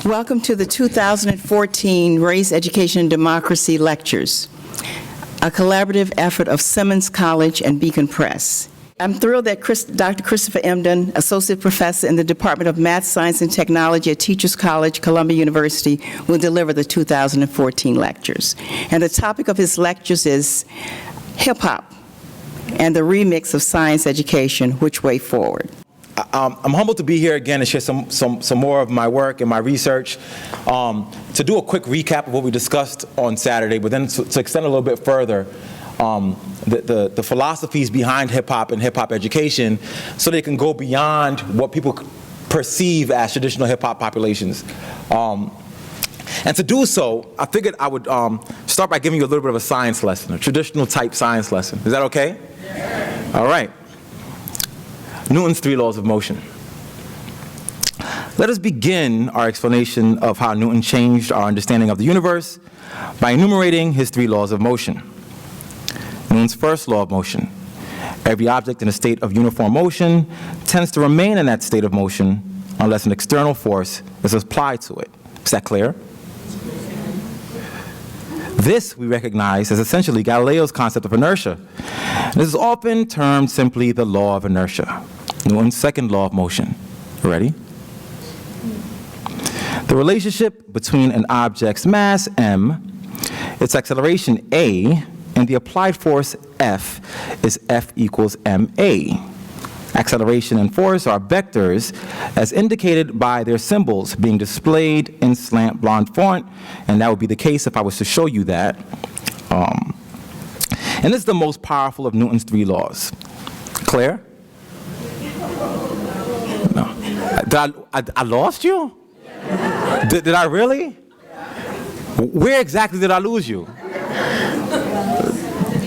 Welcome to the 2014 Race, Education, and Democracy Lectures, a collaborative effort of Simmons College and Beacon Press. I'm thrilled that Dr. Christopher Emdin, Associate Professor in the Department of Math, Science, and Technology at Teachers College, Columbia University, will deliver the 2014 lectures. And the topic of his lectures is hip-hop and the remix of science education, which way forward? I'm humbled to be here again and share some more of my work and my research. To do a quick recap of what we discussed on Saturday, but then to extend a little bit further, the philosophies behind hip-hop and hip-hop education so they can go beyond what people perceive as traditional hip-hop populations. And to do so, I figured I would start by giving you a little bit of a science lesson, a traditional type science lesson. Is that okay? Yeah. All right. Newton's 3 laws of motion. Let us begin our explanation of how Newton changed our understanding of the universe by enumerating his 3 laws of motion. Newton's first law of motion. Every object in a state of uniform motion tends to remain in that state of motion unless an external force is applied to it. Is that clear? This we recognize as essentially Galileo's concept of inertia. This is often termed simply the law of inertia. Newton's second law of motion. Ready? The relationship between an object's mass, m, its acceleration, a, and the applied force, F, is F equals ma. Acceleration and force are vectors as indicated by their symbols being displayed in slant blonde font, and that would be the case if I was to show you that. And this is the most powerful of Newton's 3 laws. Clear? No. I lost you? Did I really? Where exactly did I lose you?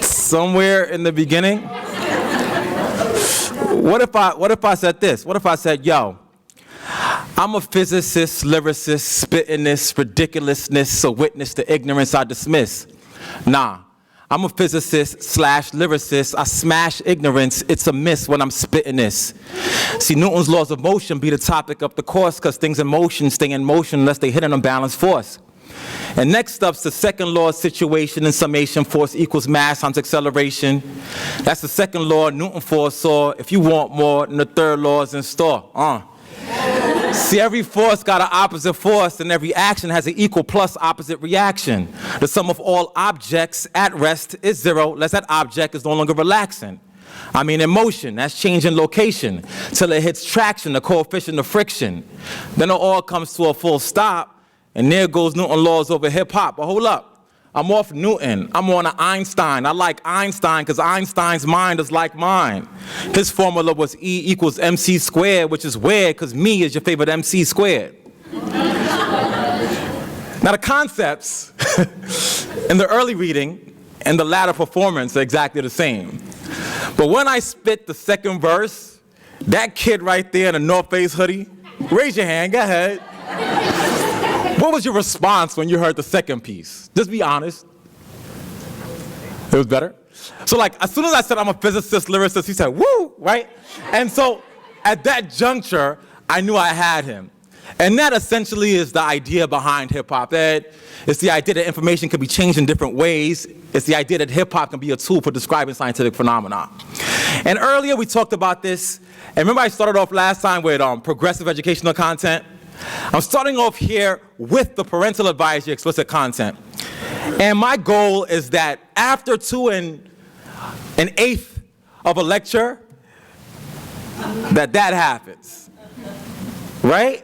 Somewhere in the beginning? What if I said this? What if I said, yo, I'm a physicist, lyricist, spitting this ridiculousness, a witness to ignorance I dismiss. Nah, I'm a physicist / lyricist, I smash ignorance, it's a miss when I'm spitting this. See, Newton's laws of motion be the topic of the course because things in motion stay in motion unless they hit an unbalanced force. And next up's the second law of situation and summation, force equals mass times acceleration. That's the second law Newton foresaw. If you want more, then the third law is in store. See, every force got an opposite force, and every action has an equal plus opposite reaction. The sum of all objects at rest is 0, unless that object is no longer relaxing. I mean, in motion, that's changing location, till it hits traction, the coefficient of friction. Then it all comes to a full stop, and there goes Newton's laws over hip-hop. But hold up. I'm off Newton. I'm on an Einstein. I like Einstein because Einstein's mind is like mine. His formula was E equals MC squared, which is weird because me is your favorite MC squared. Now the concepts in the early reading and the latter performance are exactly the same. But when I spit the second verse, that kid right there in the North Face hoodie, raise your hand, go ahead. What was your response when you heard the second piece? Just be honest. It was better? So like, as soon as I said I'm a physicist, lyricist, he said, woo, right? And so at that juncture, I knew I had him. And that essentially is the idea behind hip-hop ed. It's the idea that information can be changed in different ways. It's the idea that hip-hop can be a tool for describing scientific phenomena. And earlier we talked about this. And remember I started off last time with progressive educational content? I'm starting off here with the parental advisory explicit content. And my goal is that after 2 1/8 of a lecture, that happens. Right?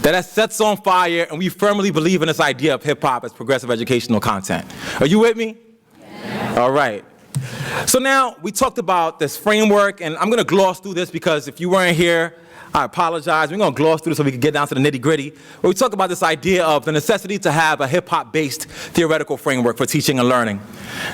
That sets on fire, and we firmly believe in this idea of hip-hop as progressive educational content. Are you with me? Yeah. All right. So now we talked about this framework, and I'm going to gloss through this because if you weren't here, I apologize. We're going to gloss through this so we can get down to the nitty-gritty. Where we talk about this idea of the necessity to have a hip-hop-based theoretical framework for teaching and learning.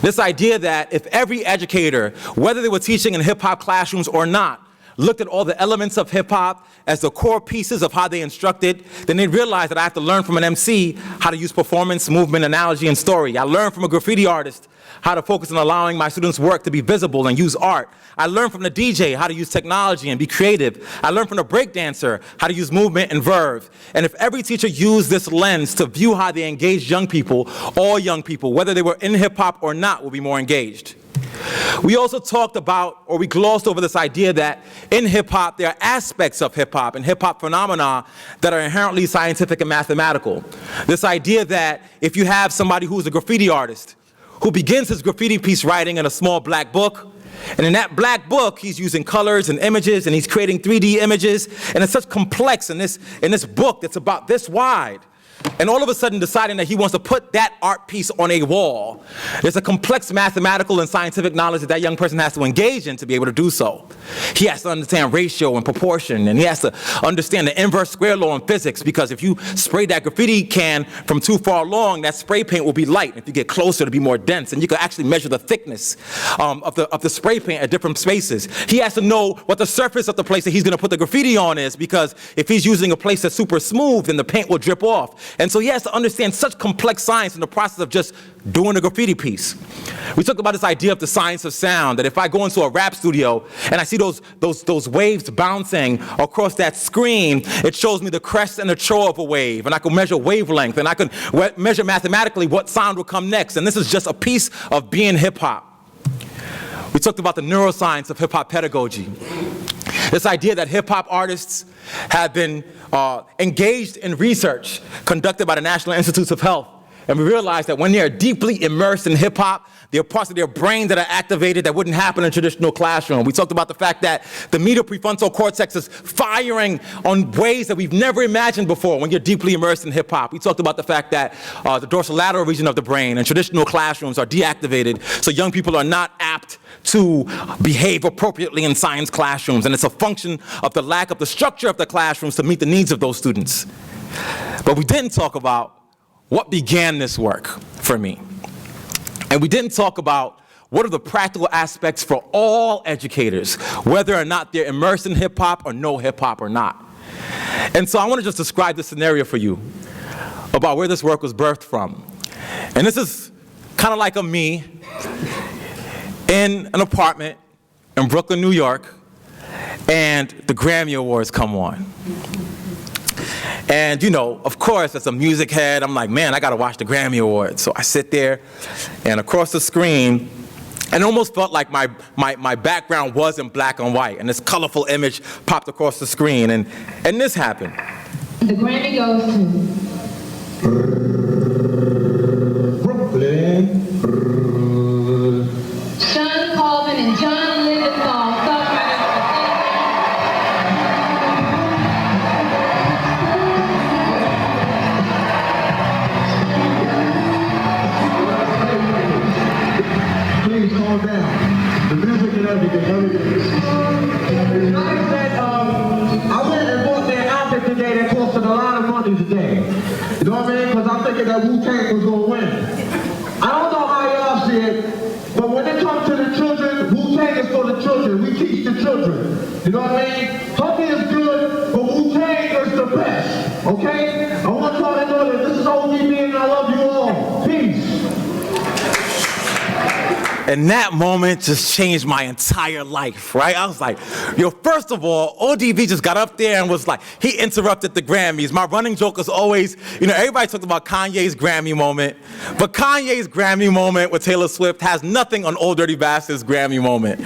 This idea that if every educator, whether they were teaching in hip-hop classrooms or not, looked at all the elements of hip-hop as the core pieces of how they instructed, then they realized that I have to learn from an MC how to use performance, movement, analogy, and story. I learned from a graffiti artist how to focus on allowing my students' work to be visible and use art. I learned from the DJ how to use technology and be creative. I learned from the breakdancer how to use movement and verve. And if every teacher used this lens to view how they engaged young people, all young people, whether they were in hip-hop or not, will be more engaged. We also talked about, or we glossed over this idea that in hip-hop, there are aspects of hip-hop and hip-hop phenomena that are inherently scientific and mathematical. This idea that if you have somebody who's a graffiti artist, who begins his graffiti piece writing in a small black book, and in that black book, he's using colors and images, and he's creating 3D images, and it's such complex in this book that's about this wide. And all of a sudden deciding that he wants to put that art piece on a wall. There's a complex mathematical and scientific knowledge that that young person has to engage in to be able to do so. He has to understand ratio and proportion, and he has to understand the inverse square law in physics, because if you spray that graffiti can from too far along, that spray paint will be light. If you get closer, it'll be more dense, and you can actually measure the thickness of the spray paint at different spaces. He has to know what the surface of the place that he's gonna put the graffiti on is, because if he's using a place that's super smooth, then the paint will drip off. And so he has to understand such complex science in the process of just doing a graffiti piece. We talked about this idea of the science of sound, that if I go into a rap studio and I see those waves bouncing across that screen, it shows me the crest and the trough of a wave, and I can measure wavelength, and I can measure mathematically what sound will come next, and this is just a piece of being hip-hop. We talked about the neuroscience of hip-hop pedagogy. This idea that hip-hop artists have been engaged in research conducted by the National Institutes of Health. And we realized that when they are deeply immersed in hip-hop, there are parts of their brain that are activated that wouldn't happen in a traditional classroom. We talked about the fact that the medial prefrontal cortex is firing on ways that we've never imagined before when you're deeply immersed in hip-hop. We talked about the fact that the dorsolateral region of the brain in traditional classrooms are deactivated, so young people are not apt to behave appropriately in science classrooms, and it's a function of the lack of the structure of the classrooms to meet the needs of those students. But we didn't talk about what began this work for me. And we didn't talk about what are the practical aspects for all educators, whether or not they're immersed in hip-hop or no hip-hop or not. And so I want to just describe this scenario for you about where this work was birthed from. And this is kind of like a me in an apartment in Brooklyn, New York, and the Grammy Awards come on. And you know, of course, as a music head, I'm like, man, I gotta watch the Grammy Awards. So I sit there, and across the screen, and it almost felt like my background was in black and white, and this colorful image popped across the screen, and this happened. The Grammy goes to Brooklyn. Sean Coleman and John Lindenthal. Please calm down. The music and everything. Like I said, I went and bought their outfit today that costed a lot of money today. You know what I mean? Because I'm thinking that Wu-Tang was going to win. I don't know how y'all see it, but when it comes to the children, Wu-Tang is for the children. We teach the children. You know what I mean? Hubby is good, but Wu-Tang is the best. Okay? I want y'all to know that this is ODB and I love you all. Peace. And that moment just changed my entire life, right? I was like, yo, first of all, ODB just got up there and was like, he interrupted the Grammys. My running joke is always, you know, everybody talks about Kanye's Grammy moment, but Kanye's Grammy moment with Taylor Swift has nothing on Old Dirty Bastard's Grammy moment.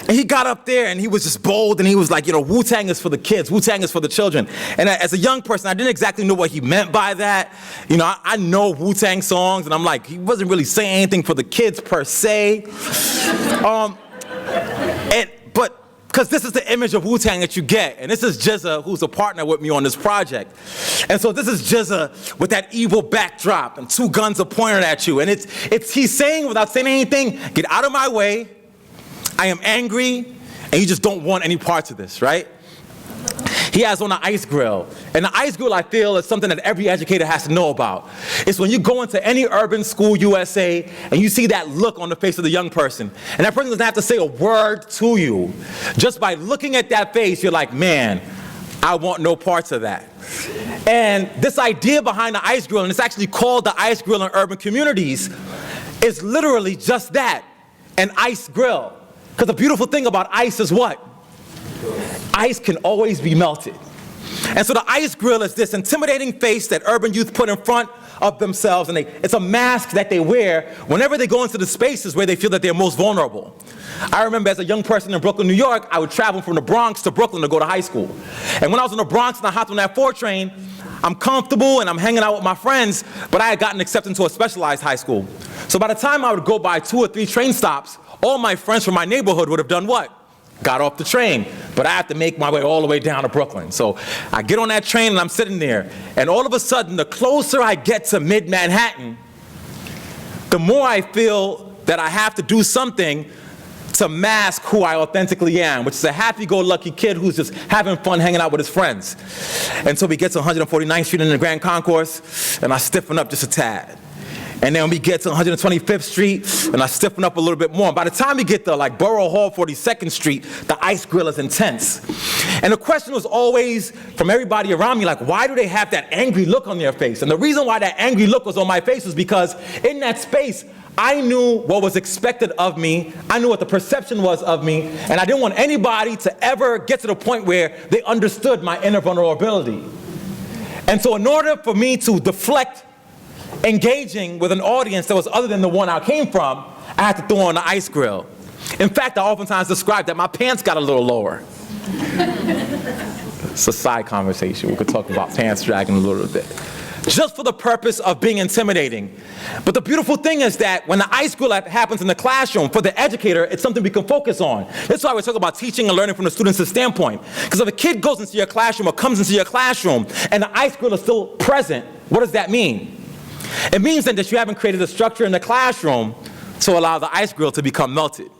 And he got up there and he was just bold and he was like, you know, Wu-Tang is for the kids, Wu-Tang is for the children. And as a young person, I didn't exactly know what he meant by that. You know, I know Wu-Tang songs and I'm like, he wasn't really saying anything for the kids per se. But because this is the image of Wu-Tang that you get. And this is Jizza, who's a partner with me on this project. And so this is Jizza with that evil backdrop and two guns are pointed at you. And he's saying without saying anything, get out of my way. I am angry, and you just don't want any parts of this, right? He has on an ice grill. And the ice grill, I feel, is something that every educator has to know about. It's when you go into any urban school USA and you see that look on the face of the young person. And that person doesn't have to say a word to you. Just by looking at that face, you're like, man, I want no parts of that. And this idea behind the ice grill, and it's actually called the ice grill in urban communities, is literally just that, an ice grill. Because the beautiful thing about ice is what? Ice can always be melted. And so the ice grill is this intimidating face that urban youth put in front of themselves, and it's a mask that they wear whenever they go into the spaces where they feel that they're most vulnerable. I remember as a young person in Brooklyn, New York, I would travel from the Bronx to Brooklyn to go to high school. And when I was in the Bronx and I hopped on that 4 train, I'm comfortable and I'm hanging out with my friends, but I had gotten accepted into a specialized high school. So by the time I would go by 2 or 3 train stops, all my friends from my neighborhood would have done what? Got off the train, but I have to make my way all the way down to Brooklyn. So I get on that train and I'm sitting there, and all of a sudden, the closer I get to mid-Manhattan, the more I feel that I have to do something to mask who I authentically am, which is a happy-go-lucky kid who's just having fun hanging out with his friends. And so we get to 149th Street in the Grand Concourse, and I stiffen up just a tad. And then we get to 125th Street, and I stiffen up a little bit more. And by the time we get to like Borough Hall, 42nd Street, the ice grill is intense. And the question was always from everybody around me, like, why do they have that angry look on their face? And the reason why that angry look was on my face was because in that space, I knew what was expected of me, I knew what the perception was of me, and I didn't want anybody to ever get to the point where they understood my inner vulnerability. And so in order for me to deflect engaging with an audience that was other than the one I came from, I had to throw on the ice grill. In fact, I oftentimes describe that my pants got a little lower. It's a side conversation. We could talk about pants dragging a little bit. Just for the purpose of being intimidating. But the beautiful thing is that when the ice grill happens in the classroom, for the educator, it's something we can focus on. That's why we talk about teaching and learning from the student's standpoint. Because if a kid goes into your classroom or comes into your classroom and the ice grill is still present, what does that mean? It means then that you haven't created a structure in the classroom to allow the ice grill to become melted.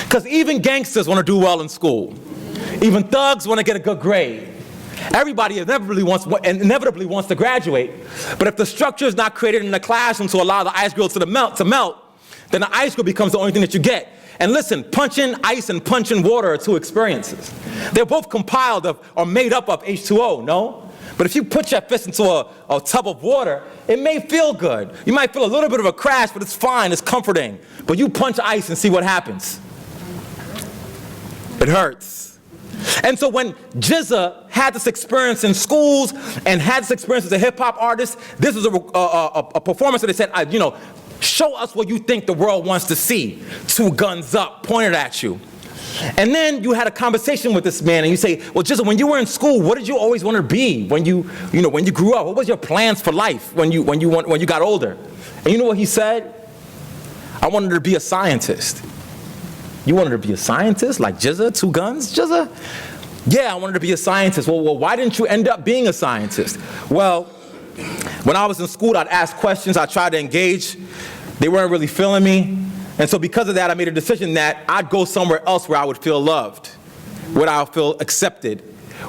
Because even gangsters want to do well in school. Even thugs want to get a good grade. Everybody inevitably wants to graduate, but if the structure is not created in the classroom to allow the ice grill to melt, then the ice grill becomes the only thing that you get. And listen, punching ice and punching water are 2 experiences. They're both compiled of or made up of H2O, no? But if you put your fist into a tub of water, it may feel good. You might feel a little bit of a crash, but it's fine, it's comforting. But you punch ice and see what happens. It hurts. And so when GZA had this experience in schools and had this experience as a hip-hop artist, this was a performance that they said, show us what you think the world wants to see. 2 guns up, pointed at you. And then you had a conversation with this man and you say, well, GZA, when you were in school, what did you always want to be when you grew up? What was your plans for life when you got older? And you know what he said? I wanted to be a scientist. You wanted to be a scientist? Like GZA, 2 guns, GZA? Yeah, I wanted to be a scientist. Well, why didn't you end up being a scientist? Well, when I was in school, I'd ask questions, I'd try to engage. They weren't really feeling me. And so because of that, I made a decision that I'd go somewhere else where I would feel loved, where I would feel accepted,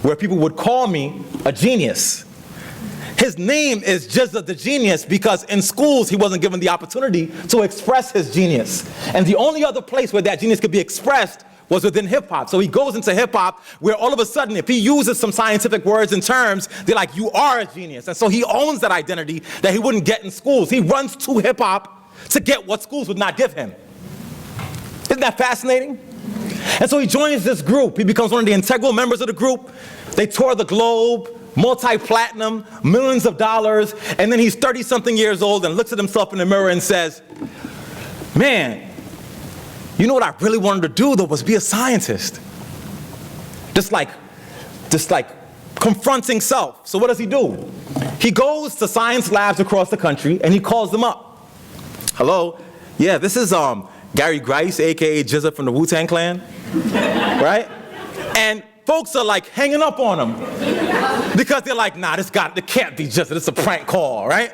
where people would call me a genius. His name is GZA the Genius because in schools he wasn't given the opportunity to express his genius. And the only other place where that genius could be expressed was within hip-hop. So he goes into hip-hop where all of a sudden if he uses some scientific words and terms, they're like, you are a genius. And so he owns that identity that he wouldn't get in schools. He runs to hip-hop to get what schools would not give him. Isn't that fascinating? And so he joins this group. He becomes one of the integral members of the group. They tour the globe, multi-platinum, millions of dollars, and then he's 30-something years old and looks at himself in the mirror and says, man, you know what I really wanted to do though was be a scientist. Just like confronting self. So what does he do? He goes to science labs across the country and he calls them up. Hello, yeah, this is Gary Grice, aka GZA from the Wu-Tang Clan, right? And folks are like hanging up on him because they're like, nah, it can't be GZA, it's a prank call, right?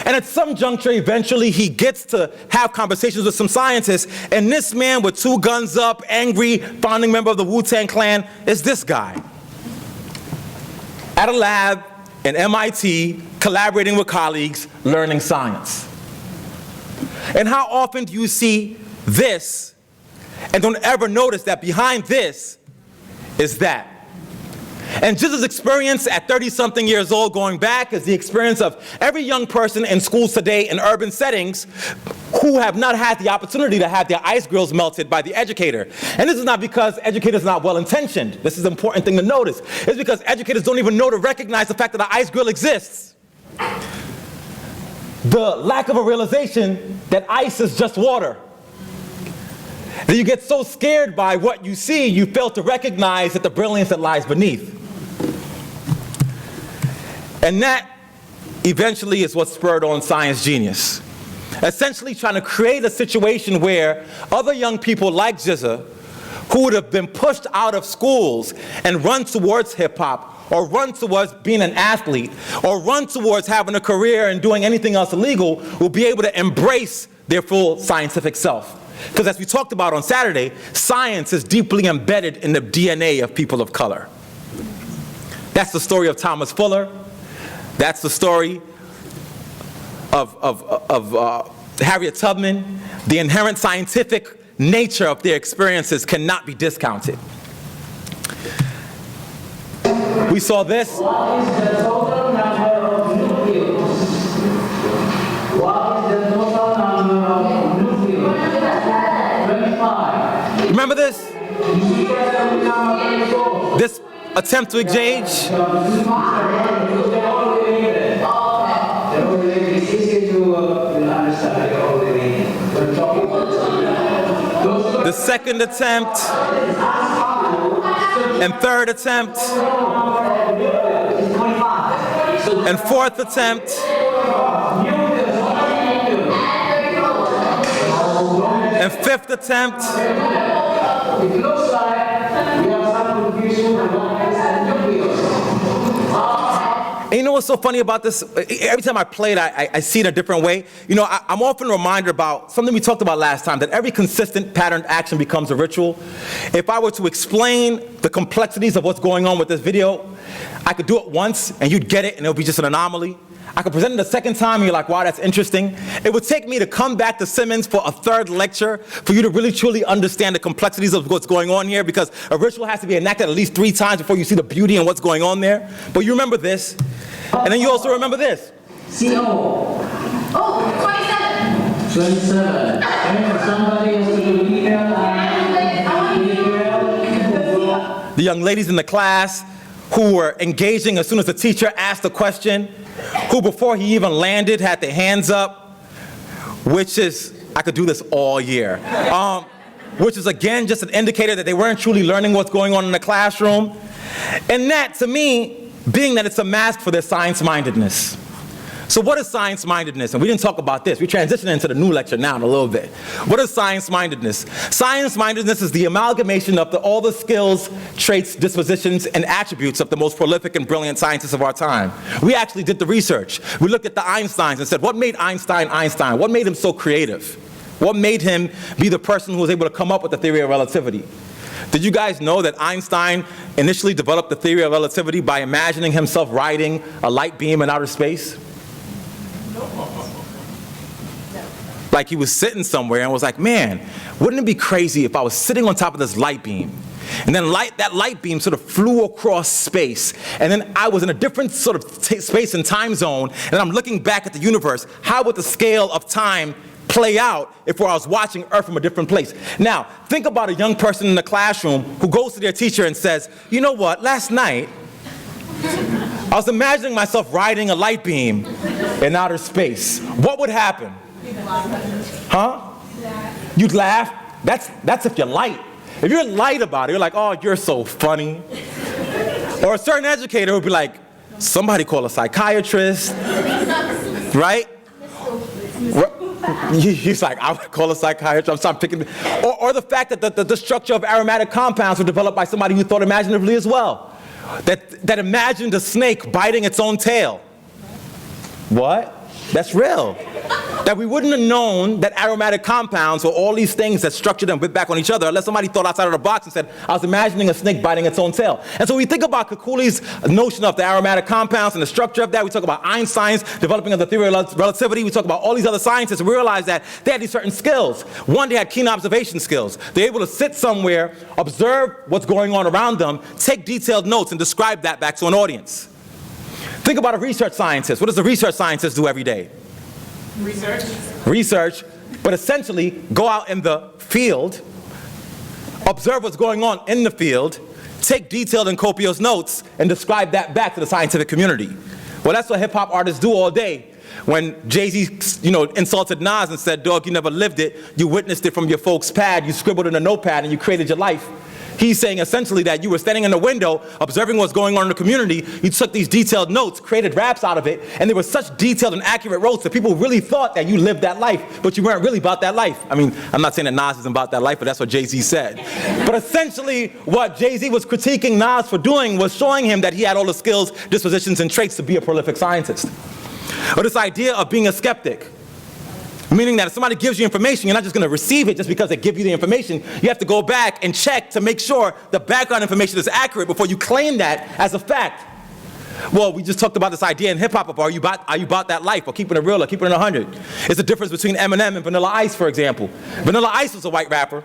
And at some juncture, eventually, he gets to have conversations with some scientists, and this man with 2 guns up, angry, founding member of the Wu-Tang Clan, is this guy. at a lab in MIT, collaborating with colleagues, learning science. And how often do you see this and don't ever notice that behind this is that? And just as experience at 30-something years old going back is the experience of every young person in schools today in urban settings who have not had the opportunity to have their ice grills melted by the educator. And this is not because educators are not well-intentioned. This is an important thing to notice. It's because educators don't even know to recognize the fact that an ice grill exists. The lack of a realization that ice is just water. That you get so scared by what you see, you fail to recognize that the brilliance that lies beneath. And that eventually is what spurred on Science Genius. Essentially trying to create a situation where other young people like Jizza, who would have been pushed out of schools and run towards hip hop, or run towards being an athlete, or run towards having a career and doing anything else illegal, will be able to embrace their full scientific self. Because as we talked about on Saturday, science is deeply embedded in the DNA of people of color. That's the story of Thomas Fuller. That's the story of Harriet Tubman. The inherent scientific nature of their experiences cannot be discounted. We saw this. What is the total number of nucleons? What is the total number of nucleons? 25. Remember this? This attempt to engage? The second attempt and third attempt and fourth attempt and fifth attempt. It looks like we have some confusion about And you know what's so funny about this? Every time I play it, I see it a different way. You know, I'm often reminded about something we talked about last time, that every consistent patterned action becomes a ritual. If I were to explain the complexities of what's going on with this video, I could do it once and you'd get it and it would be just an anomaly. I could present it a second time and you're like, wow, that's interesting. It would take me to come back to Simmons for a third lecture for you to really truly understand the complexities of what's going on here, because a ritual has to be enacted at least 3 times before you see the beauty and what's going on there. But you remember this, and then you also remember this. CO. Oh, 27. 27. And somebody has to do email. The young ladies in the class who were engaging as soon as the teacher asked a question, who before he even landed had their hands up, which is, I could do this all year, which is again just an indicator that they weren't truly learning what's going on in the classroom. And that, to me, being that it's a mask for their science-mindedness. So what is science-mindedness? And we didn't talk about this. We're transitioning into the new lecture now in a little bit. What is science-mindedness? Science-mindedness is the amalgamation of all the skills, traits, dispositions, and attributes of the most prolific and brilliant scientists of our time. We actually did the research. We looked at the Einsteins and said, what made Einstein Einstein? What made him so creative? What made him be the person who was able to come up with the theory of relativity? Did you guys know that Einstein initially developed the theory of relativity by imagining himself riding a light beam in outer space? Like he was sitting somewhere and was like, man, wouldn't it be crazy if I was sitting on top of this light beam, and then that light beam sort of flew across space, and then I was in a different sort of space and time zone, and I'm looking back at the universe. How would the scale of time play out if I was watching Earth from a different place? Now, think about a young person in the classroom who goes to their teacher and says, you know what, last night, I was imagining myself riding a light beam in outer space. What would happen? Huh? You'd laugh? That's if you're light. If you're light about it, you're like, oh, you're so funny. Or a certain educator would be like, somebody call a psychiatrist, right? He's like, I would call a psychiatrist. I'm picking. Or the fact that the structure of aromatic compounds were developed by somebody who thought imaginatively as well. That imagined a snake biting its own tail. What? That's real. that we wouldn't have known that aromatic compounds were all these things that structured and bit back on each other unless somebody thought outside of the box and said, I was imagining a snake biting its own tail. And so we think about Kekule's notion of the aromatic compounds and the structure of that. We talk about Einstein's developing of the theory of relativity. We talk about all these other scientists, and we realize that they had these certain skills. One, they had keen observation skills. They're able to sit somewhere, observe what's going on around them, take detailed notes, and describe that back to an audience. Think about a research scientist. What does a research scientist do every day? Research, but essentially go out in the field, observe what's going on in the field, take detailed and copious notes, and describe that back to the scientific community. Well, that's what hip-hop artists do all day. When Jay-Z, insulted Nas and said, dog, you never lived it, you witnessed it from your folks' pad, you scribbled in a notepad, and you created your life. He's saying essentially that you were standing in the window, observing what's going on in the community, you took these detailed notes, created raps out of it, and they were such detailed and accurate raps that people really thought that you lived that life, but you weren't really about that life. I mean, I'm not saying that Nas isn't about that life, but that's what Jay-Z said. But essentially, what Jay-Z was critiquing Nas for doing was showing him that he had all the skills, dispositions, and traits to be a prolific scientist. Or this idea of being a skeptic. Meaning that if somebody gives you information, you're not just going to receive it just because they give you the information. You have to go back and check to make sure the background information is accurate before you claim that as a fact. Well, we just talked about this idea in hip-hop of are you about that life, or keeping it real, or keeping it 100. It's the difference between Eminem and Vanilla Ice, for example. Vanilla Ice was a white rapper.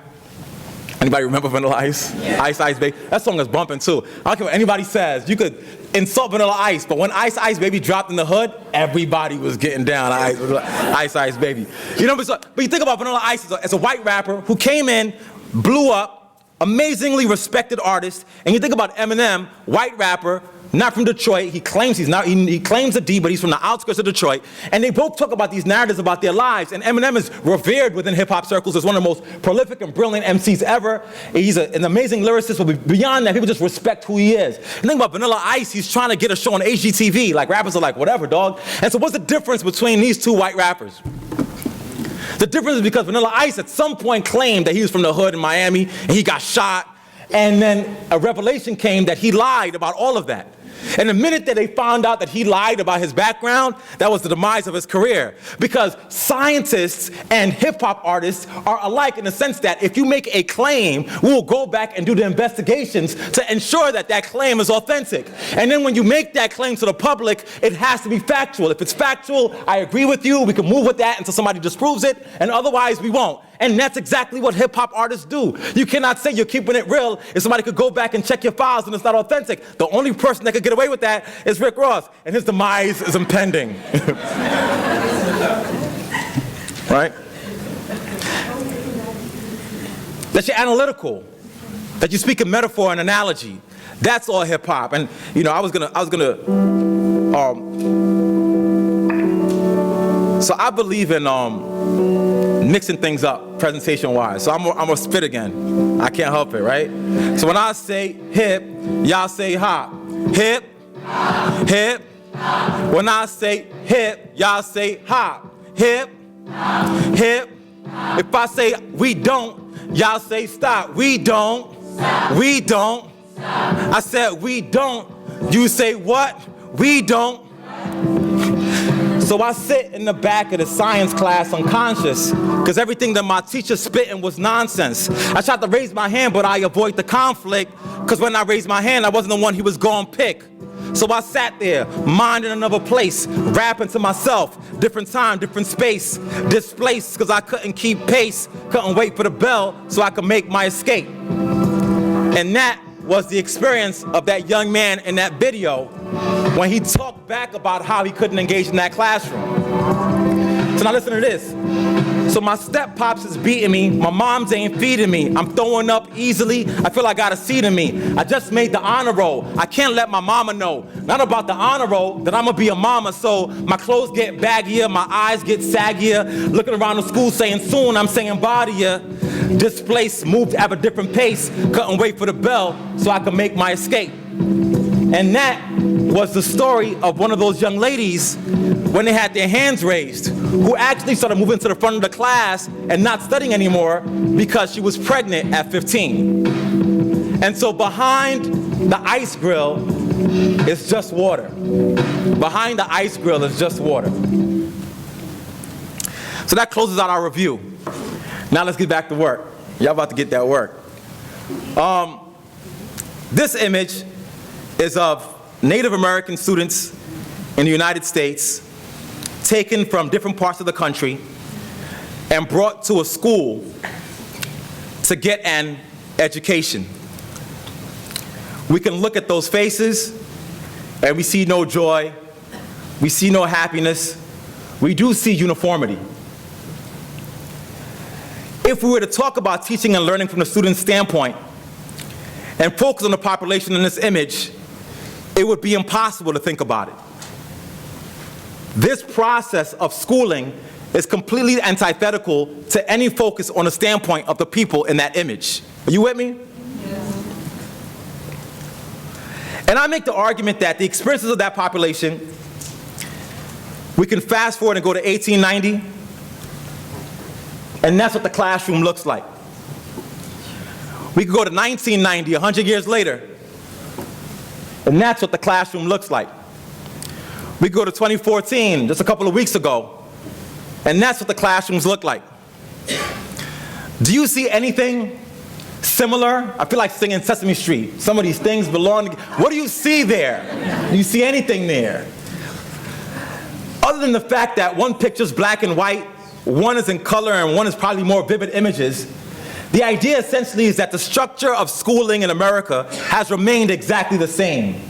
Anybody remember Vanilla Ice? Yeah. Ice Ice Baby. That song is bumping too. I don't care what anybody says. You could insult Vanilla Ice, but when Ice Ice Baby dropped in the hood, everybody was getting down. Ice Ice Baby. But you think about Vanilla Ice as a white rapper who came in, blew up, amazingly respected artist, and you think about Eminem, white rapper, not from Detroit. He claims he claims a D, but he's from the outskirts of Detroit. And they both talk about these narratives about their lives. And Eminem is revered within hip-hop circles as one of the most prolific and brilliant MCs ever. He's an amazing lyricist, but beyond that, people just respect who he is. And think about Vanilla Ice. He's trying to get a show on HGTV. Like, rappers are like, whatever, dog. And so what's the difference between these two white rappers? The difference is because Vanilla Ice at some point claimed that he was from the hood in Miami, and he got shot. And then a revelation came that he lied about all of that. And the minute that they found out that he lied about his background, that was the demise of his career. Because scientists and hip-hop artists are alike in the sense that if you make a claim, we will go back and do the investigations to ensure that that claim is authentic. And then when you make that claim to the public, it has to be factual. If it's factual, I agree with you, we can move with that until somebody disproves it, and otherwise we won't. And that's exactly what hip-hop artists do. You cannot say you're keeping it real if somebody could go back and check your files and it's not authentic. The only person that could get away with that is Rick Ross, and his demise is impending. Right? That you're analytical, that you speak in metaphor and analogy. That's all hip-hop. And I was gonna so I believe in mixing things up, presentation-wise. So I'm gonna spit again. I can't help it, right? So when I say hip, y'all say hop. Hip, hip. When I say hip, y'all say hop. Hip, hip. If I say we don't, y'all say stop. We don't. We don't. I said we don't. You say what? We don't. So I sit in the back of the science class unconscious because everything that my teacher spitting was nonsense. I tried to raise my hand, but I avoid the conflict because when I raised my hand, I wasn't the one he was going to pick. So I sat there, mind in another place, rapping to myself, different time, different space, displaced because I couldn't keep pace, couldn't wait for the bell so I could make my escape. And that was the experience of that young man in that video when he talked back about how he couldn't engage in that classroom. So now listen to this. So my step-pops is beating me, my moms ain't feeding me, I'm throwing up easily, I feel I got a seat in me. I just made the honor roll, I can't let my mama know. Not about the honor roll, that I'm gonna be a mama, so my clothes get baggier, my eyes get saggier, looking around the school saying soon, I'm saying body ya. Displaced, moved at a different pace, couldn't wait for the bell so I could make my escape. And that was the story of one of those young ladies when they had their hands raised, who actually started moving to the front of the class and not studying anymore because she was pregnant at 15. And so behind the ice grill is just water. Behind the ice grill is just water. So that closes out our review. Now let's get back to work. Y'all about to get that work. This image is of Native American students in the United States taken from different parts of the country and brought to a school to get an education. We can look at those faces and we see no joy, we see no happiness, we do see uniformity. If we were to talk about teaching and learning from the student's standpoint and focus on the population in this image, it would be impossible to think about it. This process of schooling is completely antithetical to any focus on the standpoint of the people in that image. Are you with me? Yes. And I make the argument that the experiences of that population, we can fast forward and go to 1890, and that's what the classroom looks like. We could go to 1990, 100 years later, and that's what the classroom looks like. We could go to 2014, just a couple of weeks ago, and that's what the classrooms look like. Do you see anything similar? I feel like singing Sesame Street. Some of these things belong. What do you see there? Do you see anything there? Other than the fact that one picture's black and white, one is in color, and one is probably more vivid images, the idea essentially is that the structure of schooling in America has remained exactly the same.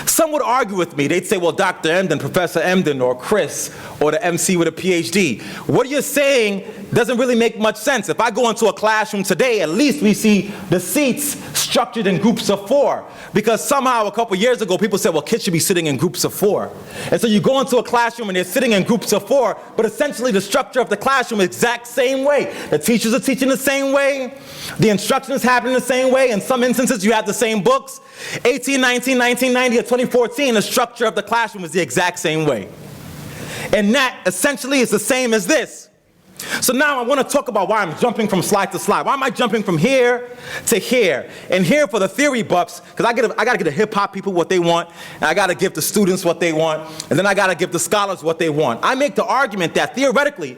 Some would argue with me. They'd say, well, Dr. Emdin, Professor Emdin, or Chris, or the MC with a PhD, what you're saying doesn't really make much sense. If I go into a classroom today, at least we see the seats structured in groups of 4. Because somehow a couple years ago, people said, well, kids should be sitting in groups of 4. And so you go into a classroom and they're sitting in groups of 4, but essentially the structure of the classroom is the exact same way. The teachers are teaching the same way. The instruction is happening the same way. In some instances, you have the same books. 1819, 1990, or 2014, the structure of the classroom is the exact same way. And that essentially is the same as this. So now I want to talk about why I'm jumping from slide to slide. Why am I jumping from here to here? And here for the theory buffs, because I got to give the hip-hop people what they want, and I got to give the students what they want, and then I got to give the scholars what they want. I make the argument that theoretically,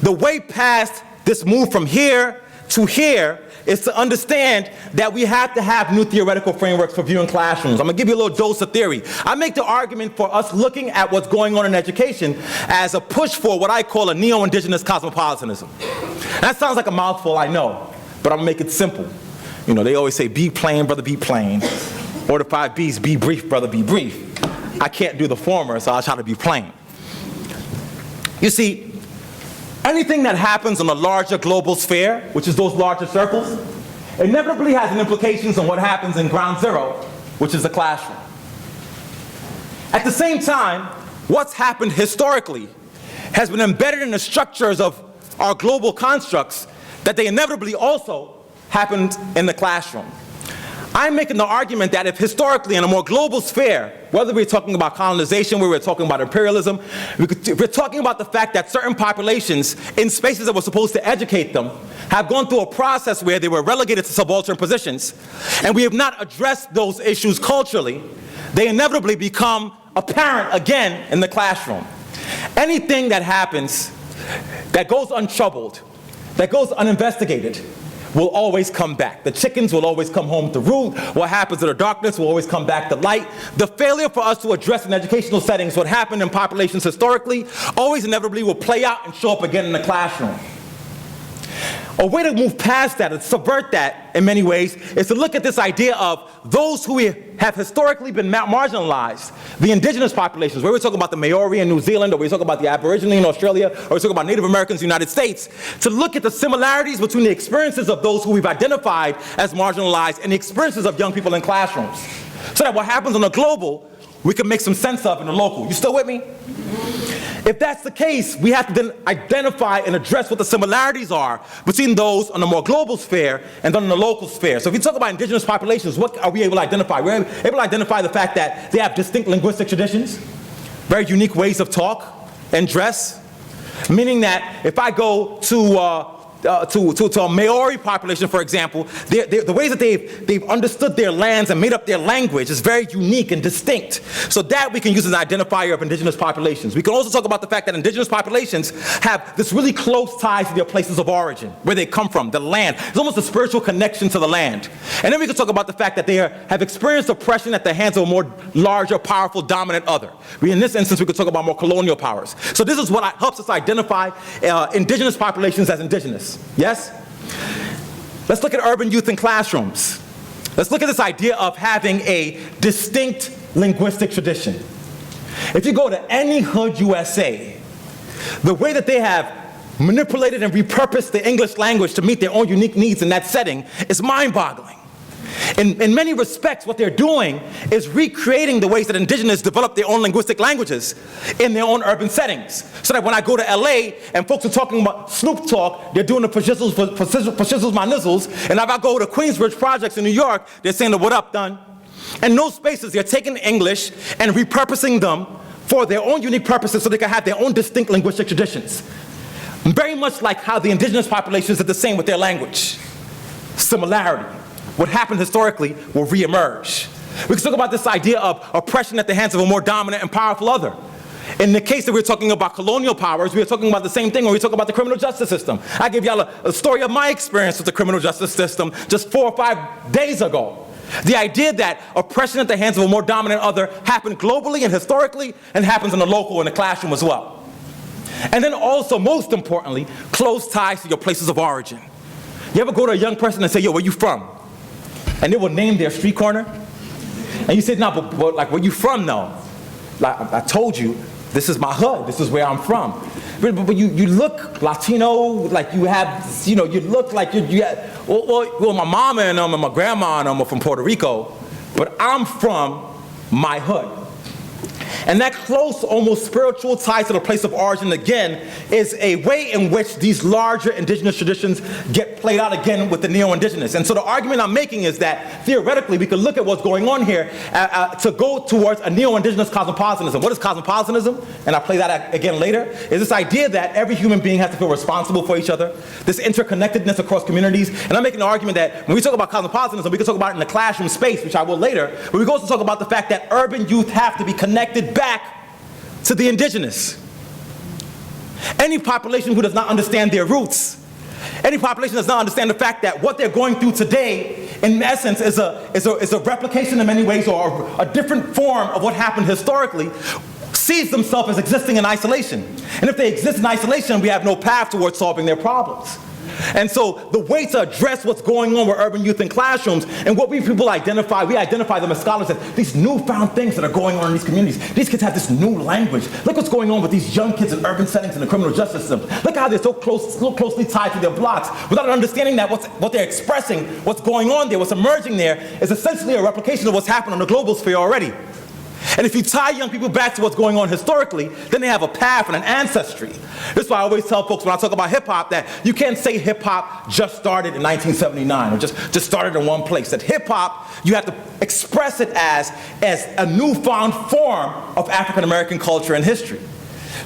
the way past this move from here to here is to understand that we have to have new theoretical frameworks for viewing classrooms. I'm going to give you a little dose of theory. I make the argument for us looking at what's going on in education as a push for what I call a neo-indigenous cosmopolitanism. That sounds like a mouthful, I know, but I'm going to make it simple. You know, they always say, be plain, brother, be plain. Or the 5 B's, be brief, brother, be brief. I can't do the former, so I'll try to be plain. You see, anything that happens on a larger global sphere, which is those larger circles, inevitably has implications on what happens in ground zero, which is the classroom. At the same time, what's happened historically has been embedded in the structures of our global constructs that they inevitably also happened in the classroom. I'm making the argument that if historically in a more global sphere, whether we're talking about colonization, whether we're talking about imperialism, if we're talking about the fact that certain populations in spaces that were supposed to educate them have gone through a process where they were relegated to subaltern positions, and we have not addressed those issues culturally, they inevitably become apparent again in the classroom. Anything that happens that goes untroubled, that goes uninvestigated, will always come back. The chickens will always come home to roost. What happens in the darkness will always come back to light. The failure for us to address in educational settings what happened in populations historically always inevitably will play out and show up again in the classroom. A way to move past that and subvert that in many ways is to look at this idea of those who have historically been marginalized, the indigenous populations, where we're talking about the Maori in New Zealand, or we're talking about the Aboriginal in Australia, or we're talking about Native Americans in the United States, to look at the similarities between the experiences of those who we've identified as marginalized and the experiences of young people in classrooms. So that what happens on the global, we can make some sense of in the local. You still with me? If that's the case, we have to then identify and address what the similarities are between those on the more global sphere and on the local sphere. So if you talk about indigenous populations, what are we able to identify? We're able to identify the fact that they have distinct linguistic traditions, very unique ways of talk and dress, meaning that if I go to to a Maori population, for example, the ways that they've understood their lands and made up their language is very unique and distinct. So that we can use as an identifier of indigenous populations. We can also talk about the fact that indigenous populations have this really close ties to their places of origin, where they come from, the land. It's almost a spiritual connection to the land. And then we can talk about the fact that they have experienced oppression at the hands of a more larger, powerful, dominant other. In this instance, we could talk about more colonial powers. So this is what helps us identify indigenous populations as indigenous. Yes? Let's look at urban youth in classrooms. Let's look at this idea of having a distinct linguistic tradition. If you go to any hood USA, the way that they have manipulated and repurposed the English language to meet their own unique needs in that setting is mind-boggling. In many respects, what they're doing is recreating the ways that indigenous develop their own linguistic languages in their own urban settings. So that when I go to LA and folks are talking about Snoop talk, they're doing the for shizzles my nizzles. And if I go to Queensbridge projects in New York, they're saying the what up, done. And in those spaces, they're taking English and repurposing them for their own unique purposes so they can have their own distinct linguistic traditions. Very much like how the indigenous populations did the same with their language. Similarity. What happened historically will reemerge. We can talk about this idea of oppression at the hands of a more dominant and powerful other. In the case that we're talking about colonial powers, we're talking about the same thing when we talk about the criminal justice system. I gave y'all a story of my experience with the criminal justice system just 4 or 5 days ago. The idea that oppression at the hands of a more dominant other happened globally and historically and happens in the local and the classroom as well. And then also, most importantly, close ties to your places of origin. You ever go to a young person and say, yo, where you from? And they will name their street corner. And you say, no, but like, where you from though? Like, I told you, this is my hood, this is where I'm from. But you look Latino, like you have, you look like you have, well, my mama and my grandma and them are from Puerto Rico, but I'm from my hood. And that close, almost spiritual tie to the place of origin, again, is a way in which these larger indigenous traditions get played out again with the neo-indigenous. And so the argument I'm making is that, theoretically, we could look at what's going on here to go towards a neo-indigenous cosmopolitanism. What is cosmopolitanism? And I'll play that again later. Is this idea that every human being has to feel responsible for each other, this interconnectedness across communities. And I'm making an argument that when we talk about cosmopolitanism, we can talk about it in the classroom space, which I will later, but we can also talk about the fact that urban youth have to be connected back to the indigenous. Any population who does not understand their roots, any population does not understand the fact that what they're going through today, in essence, is a replication in many ways, or a different form of what happened historically, sees themselves as existing in isolation. And if they exist in isolation, we have no path towards solving their problems. And so the way to address what's going on with urban youth in classrooms, and what we people identify, we identify them as scholars as these newfound things that are going on in these communities. These kids have this new language. Look what's going on with these young kids in urban settings in the criminal justice system. Look how they're so closely tied to their blocks, without understanding that what they're expressing, what's going on there, what's emerging there, is essentially a replication of what's happened on the global sphere already. And if you tie young people back to what's going on historically, then they have a path and an ancestry. This is why I always tell folks when I talk about hip-hop that you can't say hip-hop just started in 1979 or just started in one place. That hip-hop, you have to express it as a newfound form of African-American culture and history.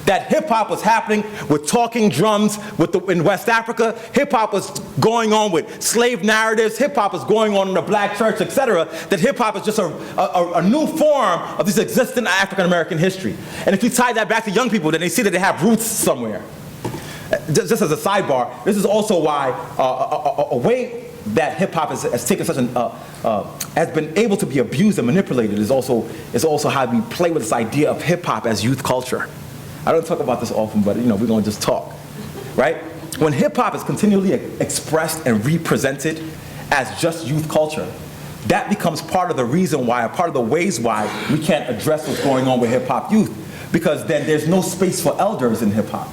That hip-hop was happening with talking drums in West Africa. Hip-hop was going on with slave narratives. Hip-hop was going on in the black church, etc. That hip-hop is just a new form of this existing African-American history. And if you tie that back to young people, then they see that they have roots somewhere. Just as a sidebar, this is also why a way that hip-hop has taken such has been able to be abused and manipulated is also how we play with this idea of hip-hop as youth culture. I don't talk about this often, but we're going to just talk, right? When hip-hop is continually expressed and represented as just youth culture, that becomes part of the reason why, part of the ways why we can't address what's going on with hip-hop youth, because then there's no space for elders in hip-hop.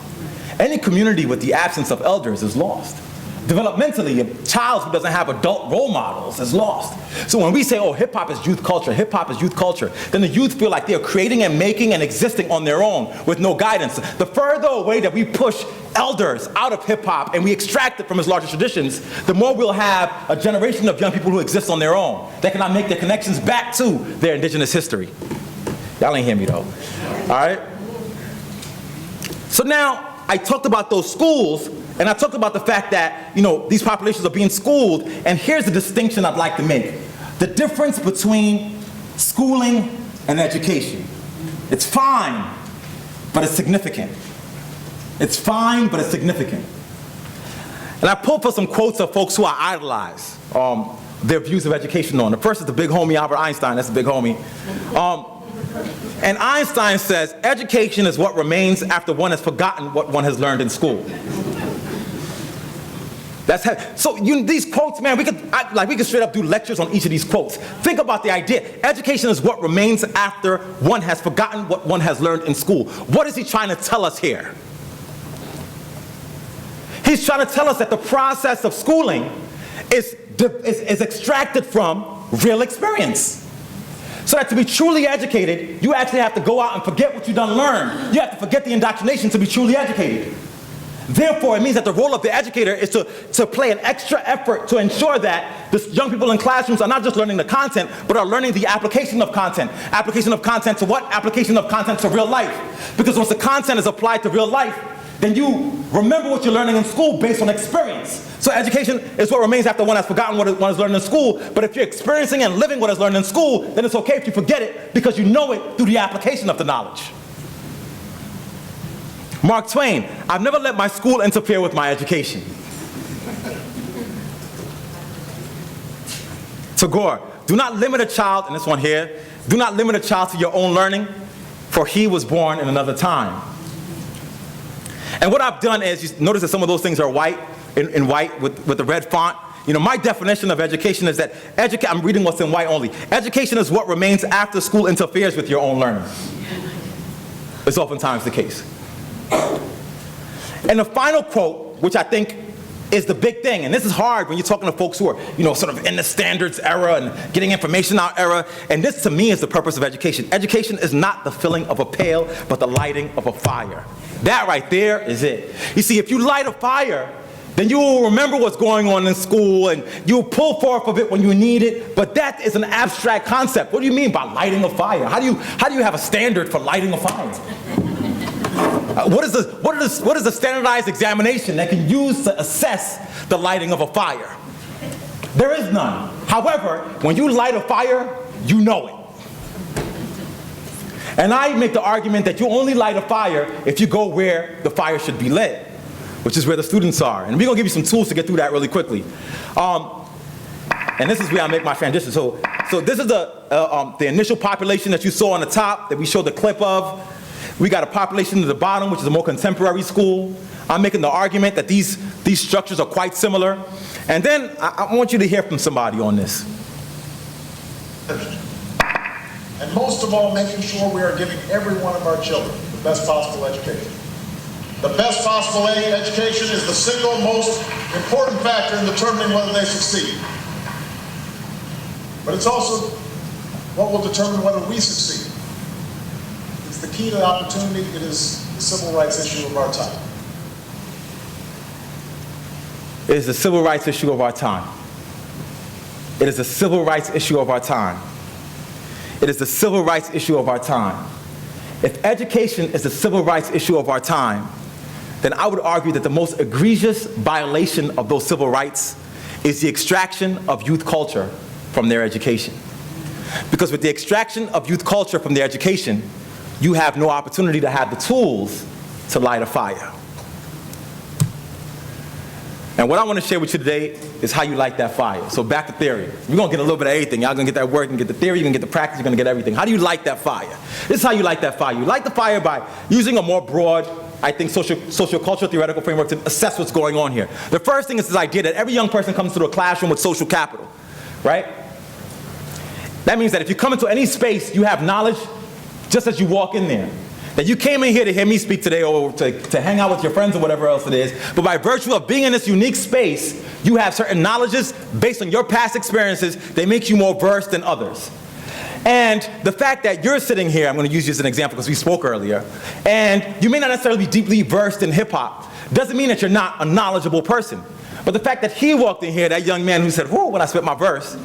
Any community with the absence of elders is lost. Developmentally, a child who doesn't have adult role models is lost. So when we say, oh, hip-hop is youth culture, then the youth feel like they're creating and making and existing on their own with no guidance. The further away that we push elders out of hip-hop and we extract it from its larger traditions, the more we'll have a generation of young people who exist on their own. They cannot make their connections back to their indigenous history. Y'all ain't hear me though, all right? So now, I talked about those schools And I talked about the fact that, these populations are being schooled, and here's the distinction I'd like to make. The difference between schooling and education. It's fine, but it's significant. It's fine, but it's significant. And I pulled for some quotes of folks who I idolize, their views of education on. The first is the big homie Albert Einstein. That's the big homie. And Einstein says, education is what remains after one has forgotten what one has learned in school. So these quotes, man, we could straight up do lectures on each of these quotes. Think about the idea. Education is what remains after one has forgotten what one has learned in school. What is he trying to tell us here? He's trying to tell us that the process of schooling is extracted from real experience. So that to be truly educated, you actually have to go out and forget what you done learned. You have to forget the indoctrination to be truly educated. Therefore, it means that the role of the educator is to play an extra effort to ensure that the young people in classrooms are not just learning the content, but are learning the application of content. Application of content to what? Application of content to real life. Because once the content is applied to real life, then you remember what you're learning in school based on experience. So education is what remains after one has forgotten what one has learned in school, but if you're experiencing and living what is learned in school, then it's okay if you forget it because you know it through the application of the knowledge. Mark Twain, I've never let my school interfere with my education. Tagore, do not limit a child, and this one here, do not limit a child to your own learning, for he was born in another time. And what I've done is, you notice that some of those things are white, in white with the red font. My definition of education is that, I'm reading what's in white only. Education is what remains after school interferes with your own learning. It's oftentimes the case. And the final quote, which I think is the big thing, and this is hard when you're talking to folks who are, sort of in the standards era and getting information out era, and this to me is the purpose of education. Education is not the filling of a pail, but the lighting of a fire. That right there is it. You see, if you light a fire, then you will remember what's going on in school, and you'll pull forth of it when you need it, but that is an abstract concept. What do you mean by lighting a fire? How do you have a standard for lighting a fire? What is the standardized examination that can use to assess the lighting of a fire? There is none. However, when you light a fire, you know it. And I make the argument that you only light a fire if you go where the fire should be lit, which is where the students are. And we're going to give you some tools to get through that really quickly. And this is where I make my transition. So this is the initial population that you saw on the top that we showed the clip of. We got a population at the bottom, which is a more contemporary school. I'm making the argument that these structures are quite similar. And then I want you to hear from somebody on this. And most of all, making sure we are giving every one of our children the best possible education. The best possible education is the single most important factor in determining whether they succeed. But it's also what will determine whether we succeed. It's the key to the opportunity. It is the civil rights issue of our time. It is the civil rights issue of our time. It is the civil rights issue of our time. It is the civil rights issue of our time. If education is the civil rights issue of our time, then I would argue that the most egregious violation of those civil rights is the extraction of youth culture from their education. Because with the extraction of youth culture from their education, you have no opportunity to have the tools to light a fire. And what I want to share with you today is how you light that fire. So back to theory. We're going to get a little bit of everything. Y'all going to get that work, you can get the theory, you can get the practice, you're going to get everything. How do you light that fire? This is how you light that fire. You light the fire by using a more broad, I think, social-cultural theoretical framework to assess what's going on here. The first thing is this idea that every young person comes to a classroom with social capital, right? That means that if you come into any space, you have knowledge just as you walk in there. That you came in here to hear me speak today or to hang out with your friends or whatever else it is, but by virtue of being in this unique space, you have certain knowledges based on your past experiences that make you more versed than others. And the fact that you're sitting here, I'm going to use you as an example because we spoke earlier, and you may not necessarily be deeply versed in hip-hop, doesn't mean that you're not a knowledgeable person. But the fact that he walked in here, that young man who said, whoa, when I spit my verse,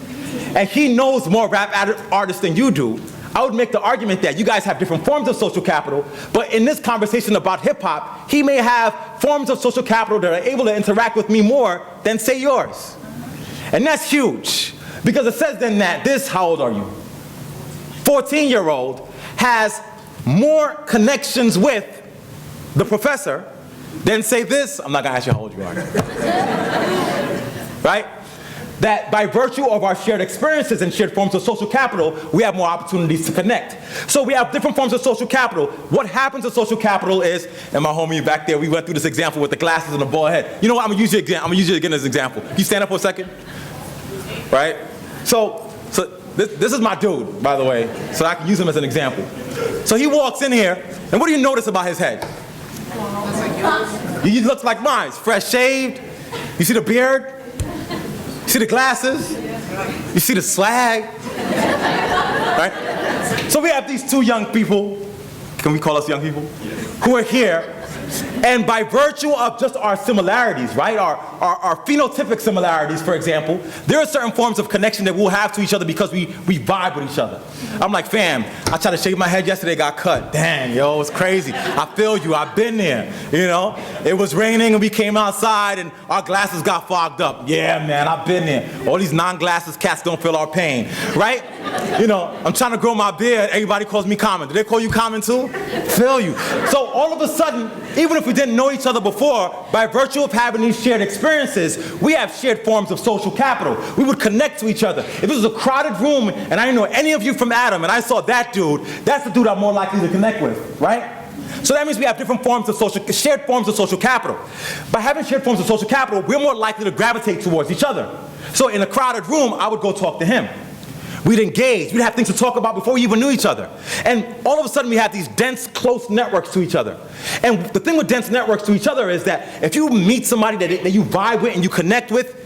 and he knows more rap artists than you do, I would make the argument that you guys have different forms of social capital, but in this conversation about hip-hop, he may have forms of social capital that are able to interact with me more than, say, yours. And that's huge, because it says then that this, how old are you? 14-year-old has more connections with the professor than, say, this. I'm not going to ask you how old you are. Right? That by virtue of our shared experiences and shared forms of social capital, we have more opportunities to connect. So we have different forms of social capital. What happens to social capital is, and my homie back there, we went through this example with the glasses and the bald head. You know what, I'm gonna use you again as an example. Can you stand up for a second? Right? So this is my dude, by the way, so I can use him as an example. So he walks in here, and what do you notice about his head? He looks like mine, fresh shaved. You see the beard? You see the glasses? You see the swag? Right? So we have these two young people, can we call us young people? Who are here, and by virtue of just our similarities, right? Our phenotypic similarities, for example, there are certain forms of connection that we'll have to each other because we vibe with each other. I'm like, fam, I tried to shave my head yesterday, got cut. Dang, yo, it's crazy. I feel you, I've been there, you know? It was raining and we came outside and our glasses got fogged up. Yeah, man, I've been there. All these non-glasses cats don't feel our pain, right? You know, I'm trying to grow my beard, everybody calls me Common. Do they call you Common too? Feel you. So all of a sudden, even if we didn't know each other before, by virtue of having these shared experiences, we have shared forms of social capital. We would connect to each other. If this was a crowded room and I didn't know any of you from Adam and I saw that dude, that's the dude I'm more likely to connect with, right? So that means we have different forms of shared forms of social capital. By having shared forms of social capital, we're more likely to gravitate towards each other. So in a crowded room, I would go talk to him. We'd engage, we'd have things to talk about before we even knew each other. And all of a sudden we have these dense, close networks to each other. And the thing with dense networks to each other is that if you meet somebody that you vibe with and you connect with,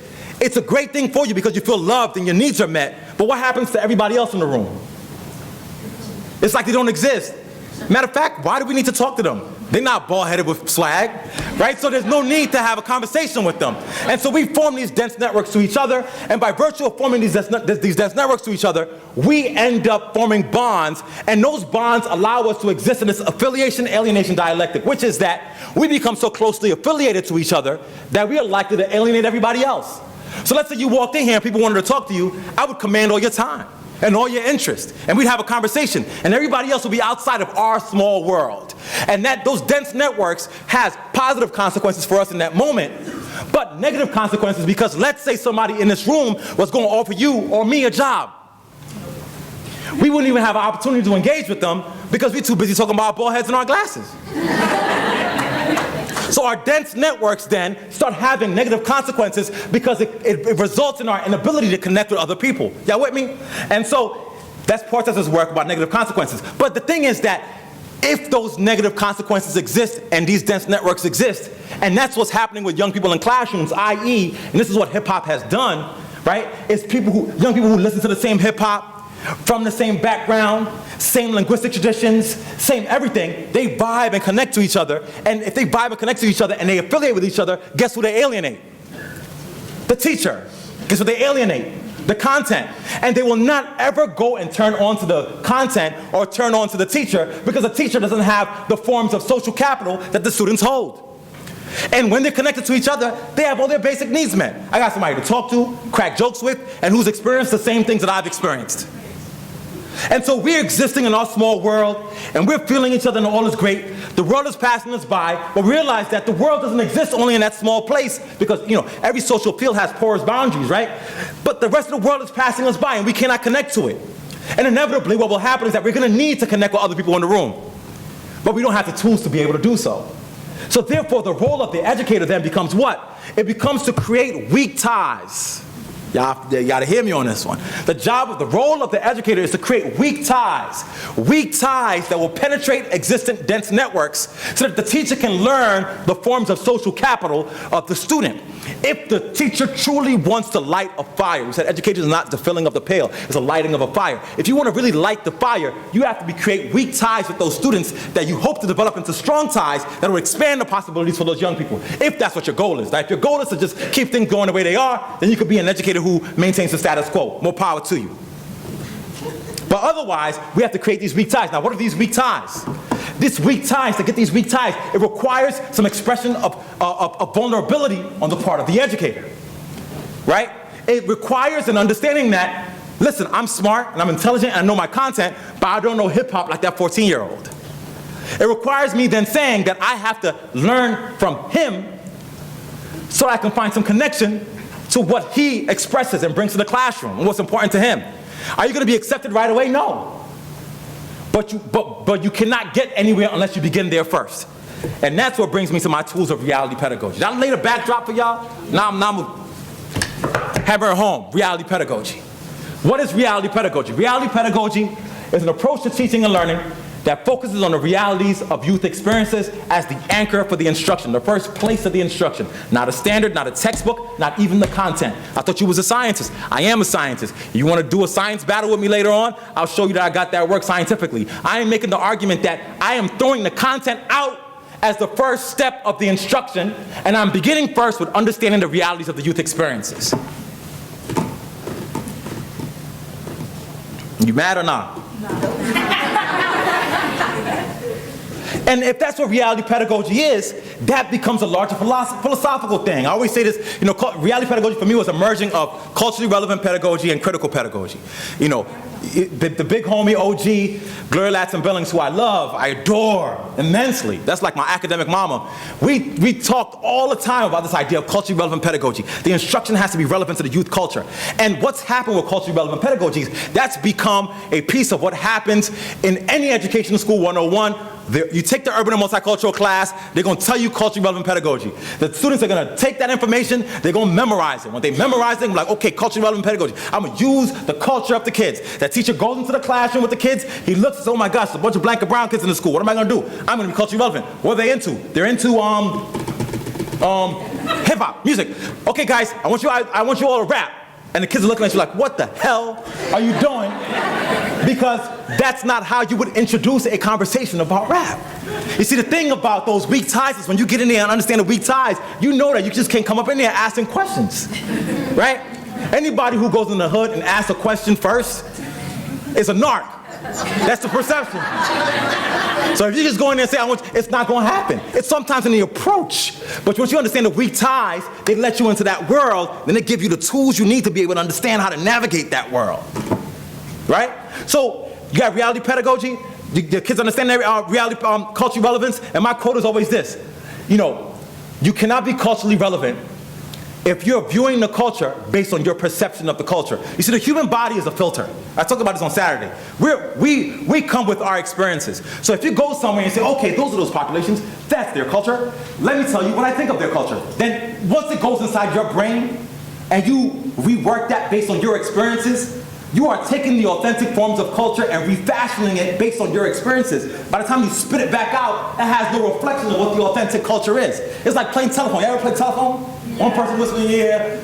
it's a great thing for you because you feel loved and your needs are met. But what happens to everybody else in the room? It's like they don't exist. Matter of fact, why do we need to talk to them? They're not bald-headed with swag, right? So there's no need to have a conversation with them. And so we form these dense networks to each other, and by virtue of forming these dense networks to each other, we end up forming bonds, and those bonds allow us to exist in this affiliation-alienation dialectic, which is that we become so closely affiliated to each other that we are likely to alienate everybody else. So let's say you walked in here and people wanted to talk to you, I would command all your time and all your interest, and we'd have a conversation, and everybody else would be outside of our small world. And those dense networks has positive consequences for us in that moment, but negative consequences because let's say somebody in this room was going to offer you or me a job. We wouldn't even have an opportunity to engage with them because we're too busy talking about our bald heads and our glasses. So our dense networks then start having negative consequences because it results in our inability to connect with other people. Y'all with me? And so that's Portes's work about negative consequences. But the thing is that if those negative consequences exist and these dense networks exist, and that's what's happening with young people in classrooms, i.e., and this is what hip-hop has done, right, is young people who listen to the same hip-hop, from the same background, same linguistic traditions, same everything, they vibe and connect to each other. And if they vibe and connect to each other and they affiliate with each other, guess who they alienate? The teacher. Guess what they alienate? The content. And they will not ever go and turn on to the content or turn on to the teacher because the teacher doesn't have the forms of social capital that the students hold. And when they're connected to each other, they have all their basic needs met. I got somebody to talk to, crack jokes with, and who's experienced the same things that I've experienced. And so we're existing in our small world, and we're feeling each other and all is great. The world is passing us by, but realize that the world doesn't exist only in that small place because, you know, every social field has porous boundaries, right? But the rest of the world is passing us by, and we cannot connect to it. And inevitably, what will happen is that we're going to need to connect with other people in the room. But we don't have the tools to be able to do so. So therefore, the role of the educator then becomes what? It becomes to create weak ties. Y'all gotta hear me on this one. The role of the educator is to create weak ties that will penetrate existent dense networks so that the teacher can learn the forms of social capital of the student. If the teacher truly wants to light a fire, we said education is not the filling of the pail, it's a lighting of a fire. If you want to really light the fire, you have to create weak ties with those students that you hope to develop into strong ties that will expand the possibilities for those young people, if that's what your goal is. If your goal is to just keep things going the way they are, then you could be an educator who maintains the status quo. More power to you. But otherwise, we have to create these weak ties. Now, what are these weak ties? These weak ties, to get these weak ties, it requires some expression of vulnerability on the part of the educator, right? It requires an understanding that, listen, I'm smart and I'm intelligent and I know my content, but I don't know hip-hop like that 14-year-old. It requires me then saying that I have to learn from him so I can find some connection to what he expresses and brings to the classroom and what's important to him. Are you going to be accepted right away? No. But you cannot get anywhere unless you begin there first. And that's what brings me to my tools of reality pedagogy. Did I lay the backdrop for y'all? Now I'm hammering home, reality pedagogy. What is reality pedagogy? Reality pedagogy is an approach to teaching and learning that focuses on the realities of youth experiences as the anchor for the instruction, the first place of the instruction. Not a standard, not a textbook, not even the content. I thought you was a scientist. I am a scientist. You want to do a science battle with me later on? I'll show you that I got that work scientifically. I am making the argument that I am throwing the content out as the first step of the instruction, and I'm beginning first with understanding the realities of the youth experiences. You mad or not? And if that's what reality pedagogy is, that becomes a larger philosophical thing. I always say this, reality pedagogy for me was a merging of culturally relevant pedagogy and critical pedagogy. The big homie OG, Gloria Latson-Billings, who I love, I adore immensely. That's like my academic mama. We talked all the time about this idea of culturally relevant pedagogy. The instruction has to be relevant to the youth culture. And what's happened with culturally relevant pedagogies, that's become a piece of what happens in any education school 101. You take the urban and multicultural class, they're going to tell you culturally relevant pedagogy. The students are going to take that information, they're going to memorize it. When they memorize it, I'm like, okay, culturally relevant pedagogy. I'm going to use the culture of the kids. That teacher goes into the classroom with the kids, he looks and says, oh my gosh, there's a bunch of black and brown kids in the school. What am I going to do? I'm going to be culturally relevant. What are they into? They're into hip-hop, music. Okay, guys, I want you all to rap. And the kids are looking at you like, what the hell are you doing? Because that's not how you would introduce a conversation about rap. You see, the thing about those weak ties is when you get in there and understand the weak ties, you know that you just can't come up in there asking questions, right? Anybody who goes in the hood and asks a question first is a narc. That's the perception. So if you just go in there and say, it's not going to happen. It's sometimes in the approach. But once you understand the weak ties, they let you into that world, then they give you the tools you need to be able to understand how to navigate that world. Right? So you got reality pedagogy, the kids understand their reality, cultural relevance, and my quote is always this. You cannot be culturally relevant if you're viewing the culture based on your perception of the culture. You see, the human body is a filter. I talked about this on Saturday. We come with our experiences. So if you go somewhere and say, okay, those are those populations, that's their culture, let me tell you what I think of their culture. Then once it goes inside your brain and you rework that based on your experiences, you are taking the authentic forms of culture and refashioning it based on your experiences. By the time you spit it back out, it has no reflection of what the authentic culture is. It's like playing telephone. You ever play telephone? One person whispering in your ear,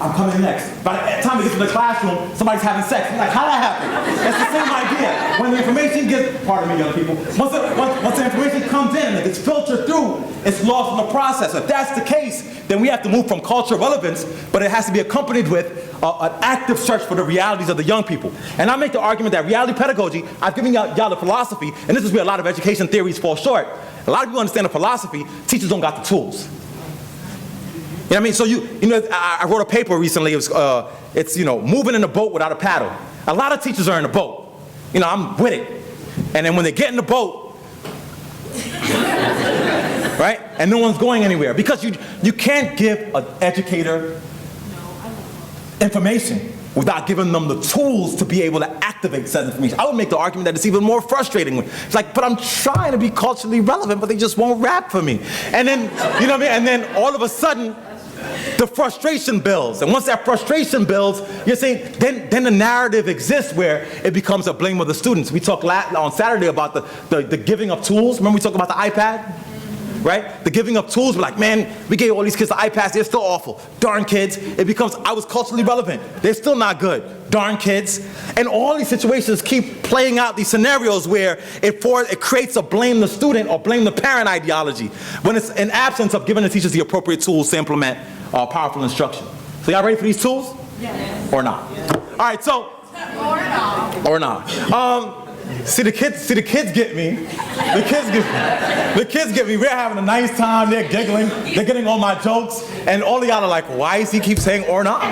I'm coming next. By the time it gets to the classroom, somebody's having sex. You're like, how'd that happen? It's the same idea. When the information gets, pardon me, young people, once the information comes in and it gets filtered through, it's lost in the process. If that's the case, then we have to move from cultural relevance, but it has to be accompanied with an active search for the realities of the young people. And I make the argument that reality pedagogy, I've given y'all the philosophy, and this is where a lot of education theories fall short. A lot of people understand the philosophy, teachers don't got the tools. You know what I mean? So I wrote a paper recently. It's moving in a boat without a paddle. A lot of teachers are in a boat. I'm with it. And then when they get in the boat, right? And no one's going anywhere because you can't give an educator information without giving them the tools to be able to activate said information. I would make the argument that it's even more frustrating. It's like, but I'm trying to be culturally relevant, but they just won't rap for me. And then, you know what I mean? And then all of a sudden, the frustration builds. And once that frustration builds, you're saying, then the narrative exists where it becomes a blame of the students. We talked on Saturday about the giving of tools. Remember we talked about the iPad? Right? The giving of tools, we're like, man, we gave all these kids the iPads, they're still awful. Darn kids. It becomes, I was culturally relevant. They're still not good. Darn kids. And all these situations keep playing out these scenarios where it creates a blame the student or blame the parent ideology when it's in absence of giving the teachers the appropriate tools to implement powerful instruction. So y'all ready for these tools? Yes. Or not? Yes. All right, so Or not. See the kids get me. The kids get me. We're having a nice time. They're giggling. They're getting all my jokes. And all of y'all are like, why does he keep saying or not?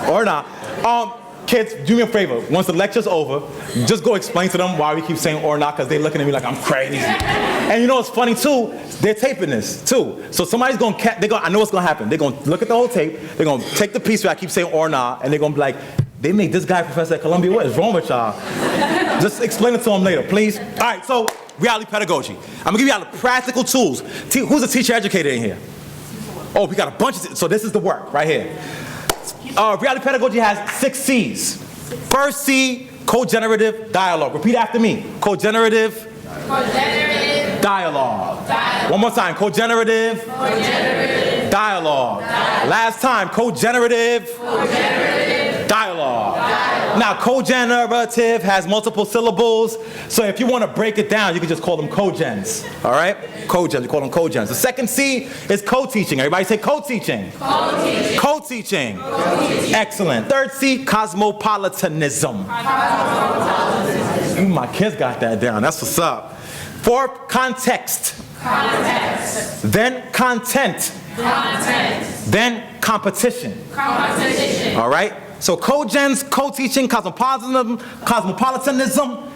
Or not. Kids, do me a favor. Once the lecture's over, just go explain to them why we keep saying or not, because they're looking at me like I'm crazy. And you know what's funny too? They're taping this too. So somebody's I know what's gonna happen. They're gonna look at the whole tape. They're gonna take the piece where I keep saying or not, and they're gonna be like, they make this guy professor at Columbia. What is wrong with y'all? Just explain it to them later, please. All right, so reality pedagogy. I'm gonna give you all the practical tools. Who's a teacher educator in here? Oh, we got a bunch of, so this is the work right here. Reality pedagogy has 6 C's. First C, cogenerative dialogue. Repeat after me. Cogenerative dialogue. One more time. Cogenerative dialogue. Last time. Cogenerative dialogue. Now, cogenerative has multiple syllables, so if you want to break it down, you can just call them cogens. All right? Cogens, you call them cogens. The second C is co-teaching. Everybody say co-teaching. Co-teaching. Co-teaching. Excellent. Third C, cosmopolitanism. Ooh, my kids got that down. That's what's up. Fourth, context. Context. Then content. Content. Then competition. Competition. All right? So cogens, co-teaching, cosmopolitanism,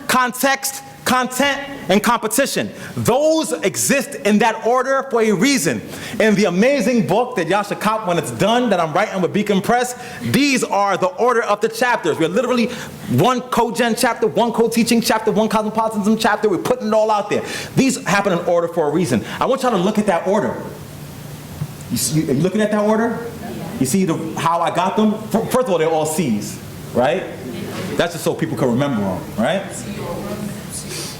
context, content, and competition. Those exist in that order for a reason. In the amazing book that y'all should cop when it's done, that I'm writing with Beacon Press, these are the order of the chapters. We're literally one cogen chapter, one co-teaching chapter, one cosmopolitanism chapter. We're putting it all out there. These happen in order for a reason. I want y'all to look at that order. Are you looking at that order? You see how I got them? First of all, they're all C's, right? That's just so people can remember them, right?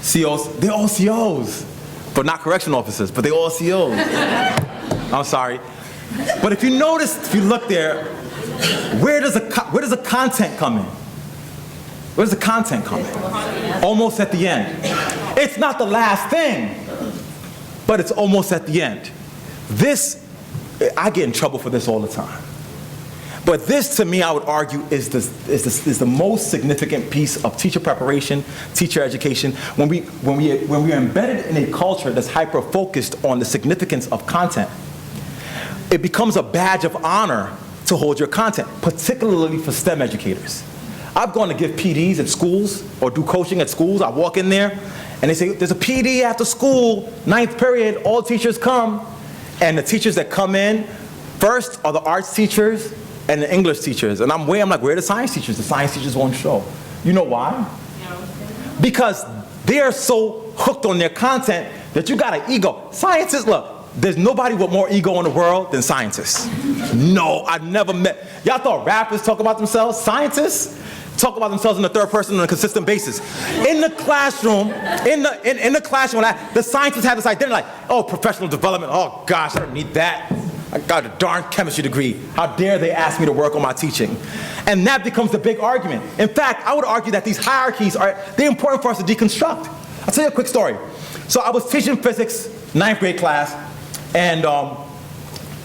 COs, they're all COs, but not correction officers, but they're all COs. I'm sorry. But if you notice, if you look there, where does the content come in? Where does the content come in? Almost at the end. It's not the last thing, but it's almost at the end. This, I get in trouble for this all the time. But this, to me, I would argue, is the most significant piece of teacher preparation, teacher education. When we are embedded in a culture that's hyper-focused on the significance of content, it becomes a badge of honor to hold your content, particularly for STEM educators. I've gone to give PDs at schools or do coaching at schools. I walk in there, and they say, there's a PD after school, 9th period, all teachers come. And the teachers that come in first are the arts teachers and the English teachers. And I'm like, where are the science teachers? The science teachers won't show. You know why? Because they're so hooked on their content that you got an ego. Scientists, look, there's nobody with more ego in the world than scientists. No, I've never met. Y'all thought rappers talk about themselves? Scientists talk about themselves in the third person on a consistent basis. In the classroom, the scientists have this identity like, oh, professional development, oh gosh, I don't need that. I got a darn chemistry degree. How dare they ask me to work on my teaching? And that becomes the big argument. In fact, I would argue that these hierarchies they're important for us to deconstruct. I'll tell you a quick story. So I was teaching physics, 9th grade class, and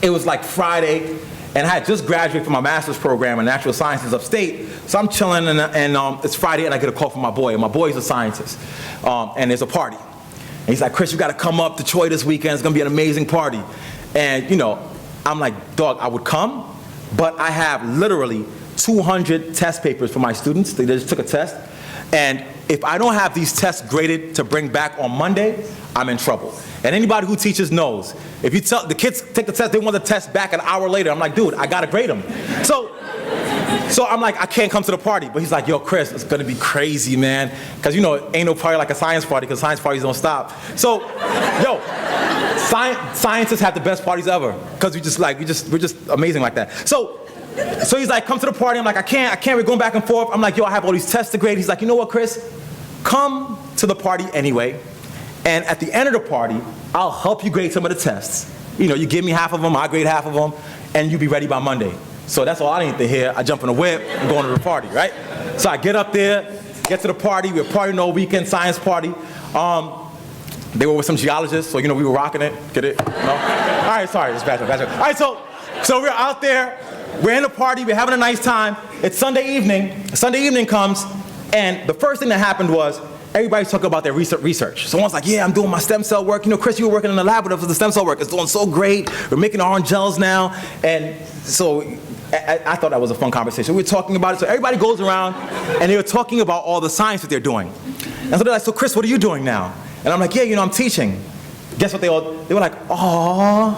it was like Friday, and I had just graduated from my master's program in natural sciences upstate. So I'm chilling, and it's Friday, and I get a call from my boy, and my boy's a scientist, and there's a party. And he's like, Chris, you gotta come up to Troy this weekend, it's gonna be an amazing party. And you know, I'm like, dog, I would come, but I have literally 200 test papers for my students. They just took a test. And if I don't have these tests graded to bring back on Monday, I'm in trouble. And anybody who teaches knows, if you tell the kids take the test, they want the test back an hour later. I'm like, dude, I gotta grade them. So I'm like, I can't come to the party. But he's like, yo, Chris, it's gonna be crazy, man. Because you know, ain't no party like a science party, because science parties don't stop. So, yo, scientists have the best parties ever. Because we're just amazing like that. So he's like, come to the party. I'm like, I can't, we're going back and forth. I'm like, yo, I have all these tests to grade. He's like, you know what, Chris? Come to the party anyway. And at the end of the party, I'll help you grade some of the tests. You know, you give me half of them, I grade half of them, and you'll be ready by Monday. So that's all I need to hear. I jump in the whip and go to the party, right? So I get up there, get to the party. We're partying all weekend, science party. They were with some geologists, so you know, we were rocking it. Get it? No? All right, sorry, it's bad joke. All right, so we're out there. we're in a party, we're having a nice time. It's Sunday evening. Sunday evening comes, and the first thing that happened was everybody's talking about their research. Someone's like, yeah, I'm doing my stem cell work. You know, Chris, you were working in the lab with us for the stem cell work. It's doing so great. We're making our own gels now. And so I thought that was a fun conversation. We were talking about it. So everybody goes around, and they were talking about all the science that they're doing. And so they're like, so Chris, what are you doing now? And I'm like, yeah, you know, I'm teaching. Guess what they were like, aww.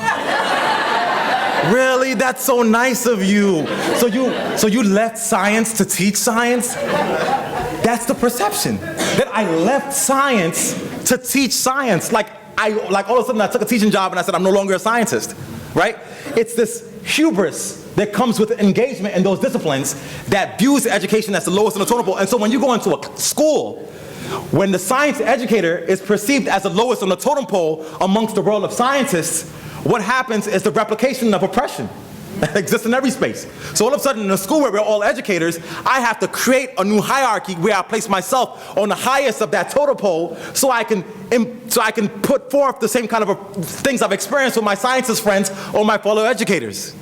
Really? That's so nice of you. So you left science to teach science? That's the perception. That I left science to teach science. Like all of a sudden I took a teaching job and I said I'm no longer a scientist, right? It's this hubris that comes with engagement in those disciplines that views education as the lowest on the totem pole. And so when you go into a school, when the science educator is perceived as the lowest on the totem pole amongst the world of scientists, what happens is the replication of oppression that exists in every space. So all of a sudden in a school where we're all educators, I have to create a new hierarchy where I place myself on the highest of that totem pole so I can put forth the same kind of things I've experienced with my scientist friends or my fellow educators.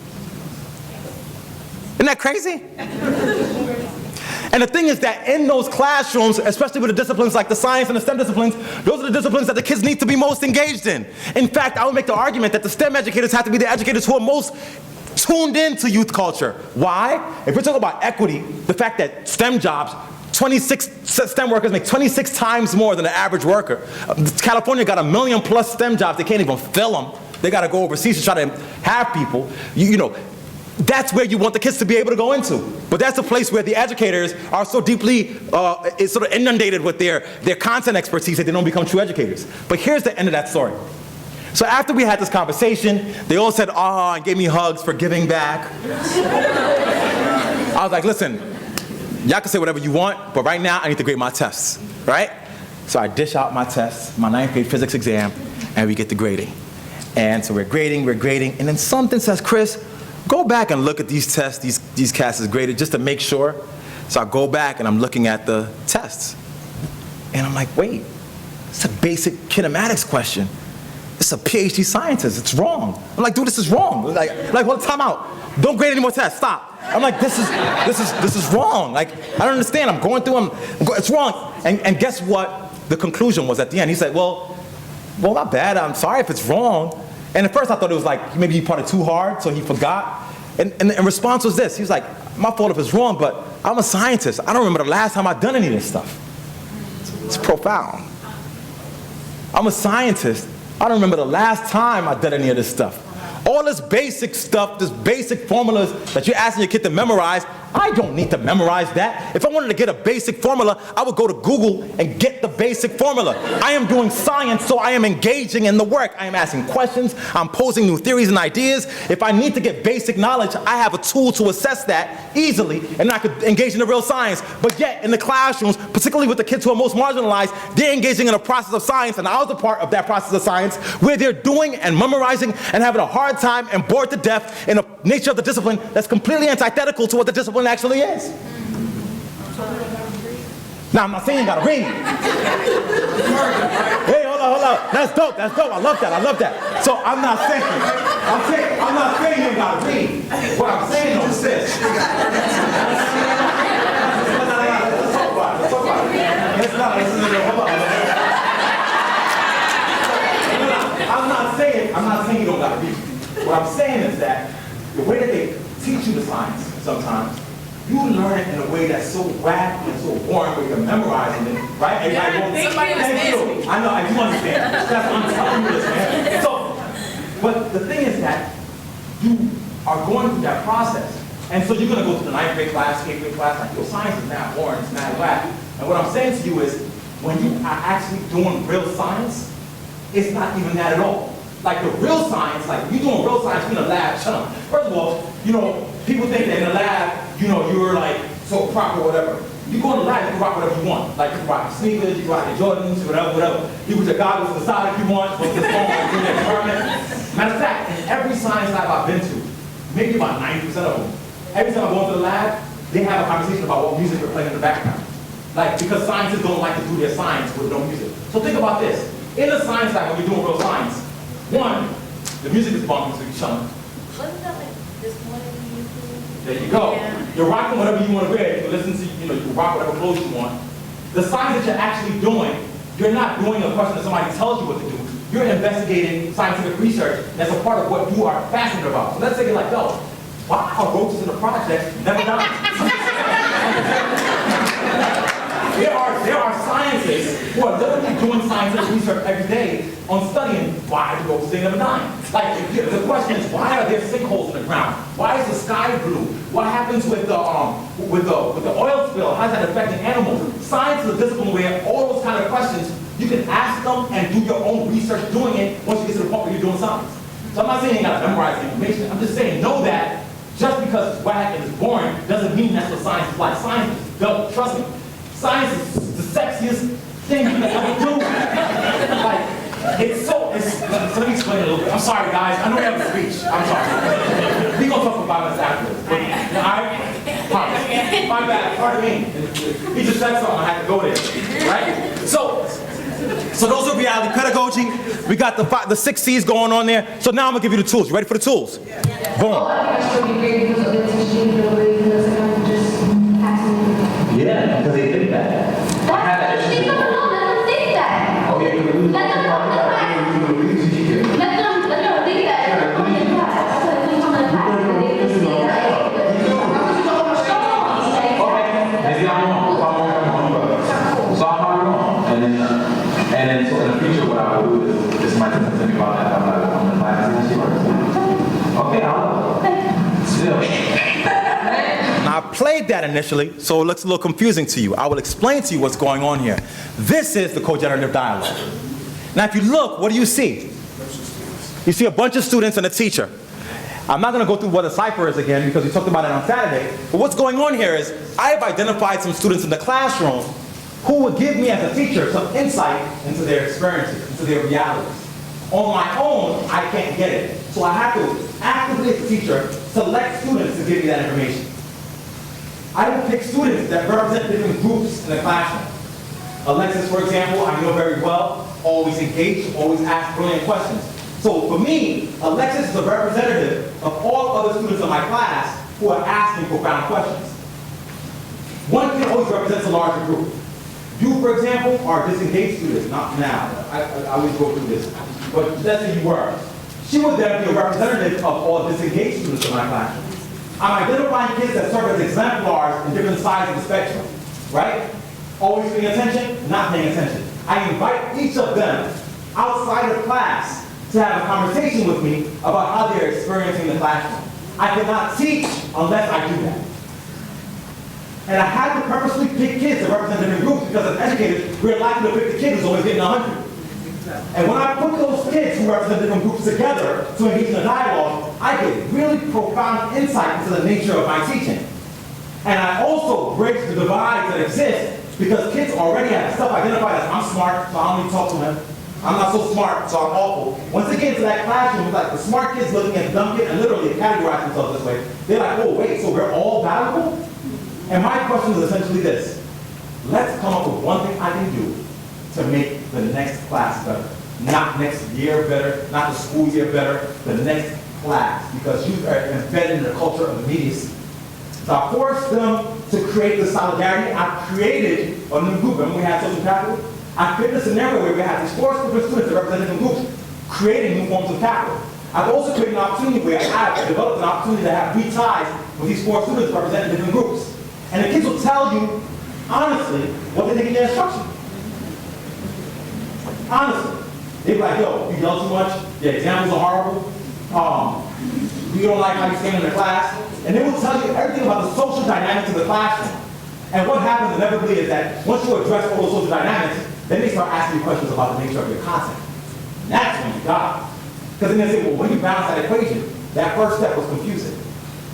Isn't that crazy? And the thing is that in those classrooms, especially with the disciplines like the science and the STEM disciplines, those are the disciplines that the kids need to be most engaged in. In fact, I would make the argument that the STEM educators have to be the educators who are most tuned into youth culture. Why? If we're talking about equity, the fact that STEM jobs, 26 STEM workers make 26 times more than the average worker. California got 1 million plus STEM jobs. They can't even fill them. They got to go overseas to try to have people. You know, that's where you want the kids to be able to go into. But that's a place where the educators are so deeply sort of inundated with their content expertise that they don't become true educators. But here's the end of that story. So after we had this conversation, they all said, ah, and gave me hugs for giving back. I was like, listen, y'all can say whatever you want, but right now I need to grade my tests, right? So I dish out my tests, my 9th grade physics exam, and we get the grading. And so we're grading, and then something says, Chris, go back and look at these tests, these cats is graded, just to make sure. So I go back and I'm looking at the tests. And I'm like, wait, it's a basic kinematics question. It's a PhD scientist, it's wrong. I'm like, dude, this is wrong. Like, well, time out. Don't grade any more tests, stop. I'm like, this is wrong. Like, I don't understand, I'm going through them, it's wrong. And guess what the conclusion was at the end? He said, well, not bad, I'm sorry if it's wrong. And at first I thought it was like, maybe he parted too hard, so he forgot. And the response was this, he was like, my fault if it's wrong, but I'm a scientist. I don't remember the last time I've done any of this stuff. It's profound. I'm a scientist. I don't remember the last time I did any of this stuff. All this basic stuff, this basic formulas that you're asking your kid to memorize, I don't need to memorize that. If I wanted to get a basic formula, I would go to Google and get the basic formula. I am doing science, so I am engaging in the work. I am asking questions, I'm posing new theories and ideas. If I need to get basic knowledge, I have a tool to assess that easily, and I could engage in the real science. But yet, in the classrooms, particularly with the kids who are most marginalized, they're engaging in a process of science, and I was a part of that process of science, where they're doing and memorizing and having a hard time and bored to death in a nature of the discipline that's completely antithetical to what the discipline actually is. Now, I'm not saying you gotta read. Hey, hold on. That's dope. I love that. So I'm not saying you gotta read. What I'm saying is this. Let's talk about it. I'm not saying you don't gotta read. What I'm saying is that the way that they teach you the science sometimes, you learn it in a way that's so whack and so boring where you're memorizing it, right? Thank you. I know, I do understand. That's what I'm telling you this, man. So, but the thing is that you are going through that process. And so you're going to go through the 9th grade class, 8th grade class, like, yo, science is not boring, it's not whack. And what I'm saying to you is, when you are actually doing real science, it's not even that at all. Like the real science, like you're doing real science, you're in a lab, chilling. First of all, you know, people think that in the lab, you know, you're like so proper or whatever. You go in the lab, you can rock whatever you want. Like you can rock your sneakers, you can rock your Jordans, whatever. You put your goggles to the side if you want, put your phone in your apartment. Matter of fact, in every science lab I've been to, maybe about 90% of them, every time I go into the lab, they have a conversation about what music they're playing in the background. Like, because scientists don't like to do their science with no music. So think about this. In the science lab, when you're doing real science, one, the music is bumping, so you're chilling. Wasn't that like this morning? There you go. You're rocking whatever you want to wear. You listen to, you can rock whatever clothes you want. The science that you're actually doing, you're not doing a question that somebody tells you what to do. You're investigating scientific research that's a part of what you are passionate about. So let's say you're like, yo, why are roaches in a project never died? There are scientists who are literally doing scientific research every day on studying why the roaches never die. Like, the question is, why are there sinkholes in the ground? Why is the sky blue? What happens with the oil spill? How is that affecting animals? Science is a discipline where all those kind of questions, you can ask them and do your own research doing it once you get to the point where you're doing science. So I'm not saying you gotta memorize the information. I'm just saying know that just because it's whack and it's boring doesn't mean that's what science is like. Science is dope. Trust me. Science is the sexiest thing you can ever do. Like, so let me explain it a little bit. I'm sorry, guys. I know we have a speech. I'm sorry. We're going to talk about this afterwards. All right? Promise. My bad. Pardon me. He just said something. I had to go there. Right? So those are reality pedagogy. We got the 6 C's going on there. So now I'm going to give you the tools. You ready for the tools? Boom. Yeah, because they think that. No, let them think that. Okay, Let them think that. Maybe I'm wrong. So I'm wrong. And then so in the future, what I will do is, this might be something about that. I'm going to buy this and okay, still. Now, I played that initially, so it looks a little confusing to you. I will explain to you what's going on here. This is the cogenerative dialogue. Now, if you look, what do you see? You see a bunch of students and a teacher. I'm not going to go through what a cipher is again because we talked about it on Saturday. But what's going on here is I've identified some students in the classroom who would give me as a teacher some insight into their experiences, into their realities. On my own, I can't get it. So I have to actively, as a teacher, select students to give me that information. I will pick students that represent different groups in the classroom. Alexis, for example, I know very well, always engaged, always ask brilliant questions. So for me, Alexis is a representative of all other students in my class who are asking profound questions. One kid always represents a larger group. You, for example, are disengaged students, not now. I always go through this. But let's say you were. She would then be a representative of all disengaged students in my classroom. I'm identifying kids that serve as exemplars in different sides of the spectrum, right? Always paying attention, not paying attention. I invite each of them outside of class to have a conversation with me about how they're experiencing the classroom. I cannot teach unless I do that. And I had to purposely pick kids that represent different groups because as educators, we're likely to pick the kid who's always getting 100. And when I put those kids who represent different groups together to engage in a dialogue, I get really profound insight into the nature of my teaching. And I also bridge the divides that exist because kids already have stuff identified as I'm smart, so I don't need to talk to him. I'm not so smart, so I'm awful. Once they get into that classroom, it's like the smart kids looking at the dumb kid and literally categorize themselves this way. They're like, oh wait, so we're all valuable? And my question is essentially this. Let's come up with one thing I can do to make the next class better. Not next year better, not the school year better, the next class. Because you are embedded in the culture of immediacy. So I forced them to create the solidarity. I created a new group. Remember we had social capital? I created a scenario where we had these 4 different students that represent different groups, creating new forms of capital. I've also created an opportunity where I've developed an opportunity to have re-ties with these 4 students representing different groups. And the kids will tell you, honestly, what they think of their instruction. Honestly. They'll be like, yo, you yell too much, your examples are horrible, you don't like how you stand in the class. And they will tell you everything about the social dynamics of the classroom. And what happens inevitably is that once you address all those social dynamics, then they start asking you questions about the nature of your content. And that's when you die. Because then they say, well, when you balance that equation, that first step was confusing.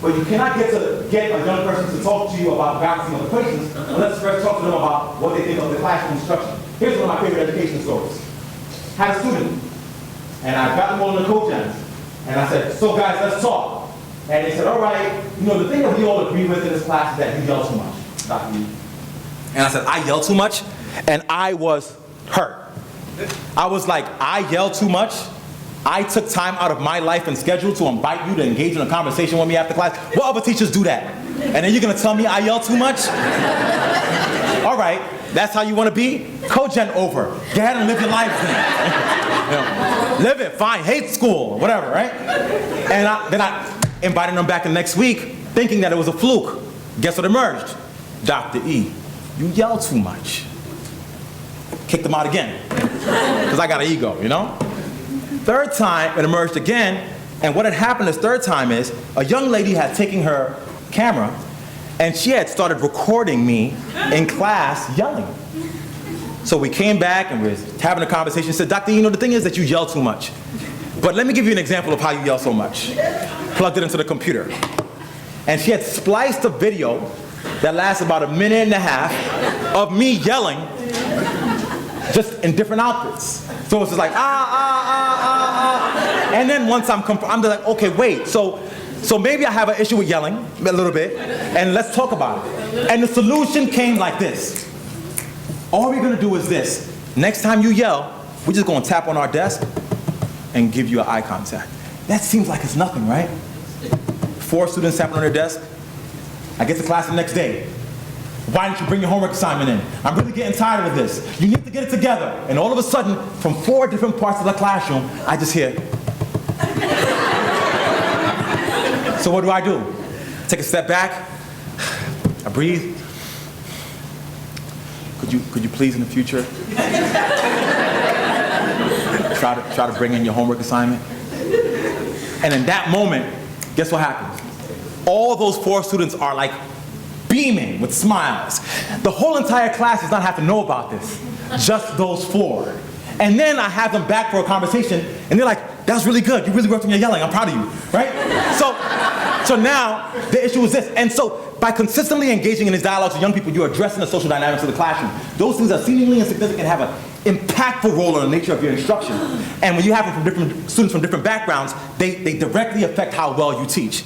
But you cannot get a young person to talk to you about balancing of equations unless you first talk to them about what they think of the classroom instruction. Here's one of my favorite education stories. Had a student, and I got them all in the Cogens, and I said, so guys, let's talk. And they said, all right, the thing that we all agree with in this class is that you yell too much, Dr. Lee. And I said, I yell too much? And I was hurt. I was like, I yell too much? I took time out of my life and schedule to invite you to engage in a conversation with me after class. What other teachers do that? And then you're gonna tell me I yell too much? All right, that's how you wanna be? Co-gen over. Go ahead and live your lives then. Live it, fine, hate school, whatever, right? And then I invited them back in next week, thinking that it was a fluke. Guess what emerged? Dr. E, you yell too much. Kicked them out again, because I got an ego, you know? Third time, it emerged again, and what had happened this third time is, a young lady had taken her camera, and she had started recording me in class yelling. So we came back and we were having a conversation. She said, Dr. E, you know, the thing is that you yell too much. But let me give you an example of how you yell so much. Plugged it into the computer. And she had spliced a video that lasted about 1.5 minutes of me yelling, just in different outfits. So it's just like, and then once I'm just like, okay, wait, so maybe I have an issue with yelling, a little bit, and let's talk about it. And the solution came like this. All we're gonna do is this. Next time you yell, we're just gonna tap on our desk and give you an eye contact. That seems like it's nothing, right? 4 students tapping on their desk. I get to class the next day. Why didn't you bring your homework assignment in? I'm really getting tired of this. You need to get it together. And all of a sudden, from 4 different parts of the classroom, I just hear. So what do? Take a step back. I breathe. Could you please in the future try to bring in your homework assignment? And in that moment, guess what happens? All those 4 students are like beaming with smiles. The whole entire class does not have to know about this, just those 4. And then I have them back for a conversation, and they're like, that was really good. You really worked on your yelling. I'm proud of you, right? So now the issue is this. And so by consistently engaging in these dialogues with young people, you're addressing the social dynamics of the classroom. Those things are seemingly insignificant have an impactful role in the nature of your instruction. And when you have them from students from different backgrounds, they directly affect how well you teach.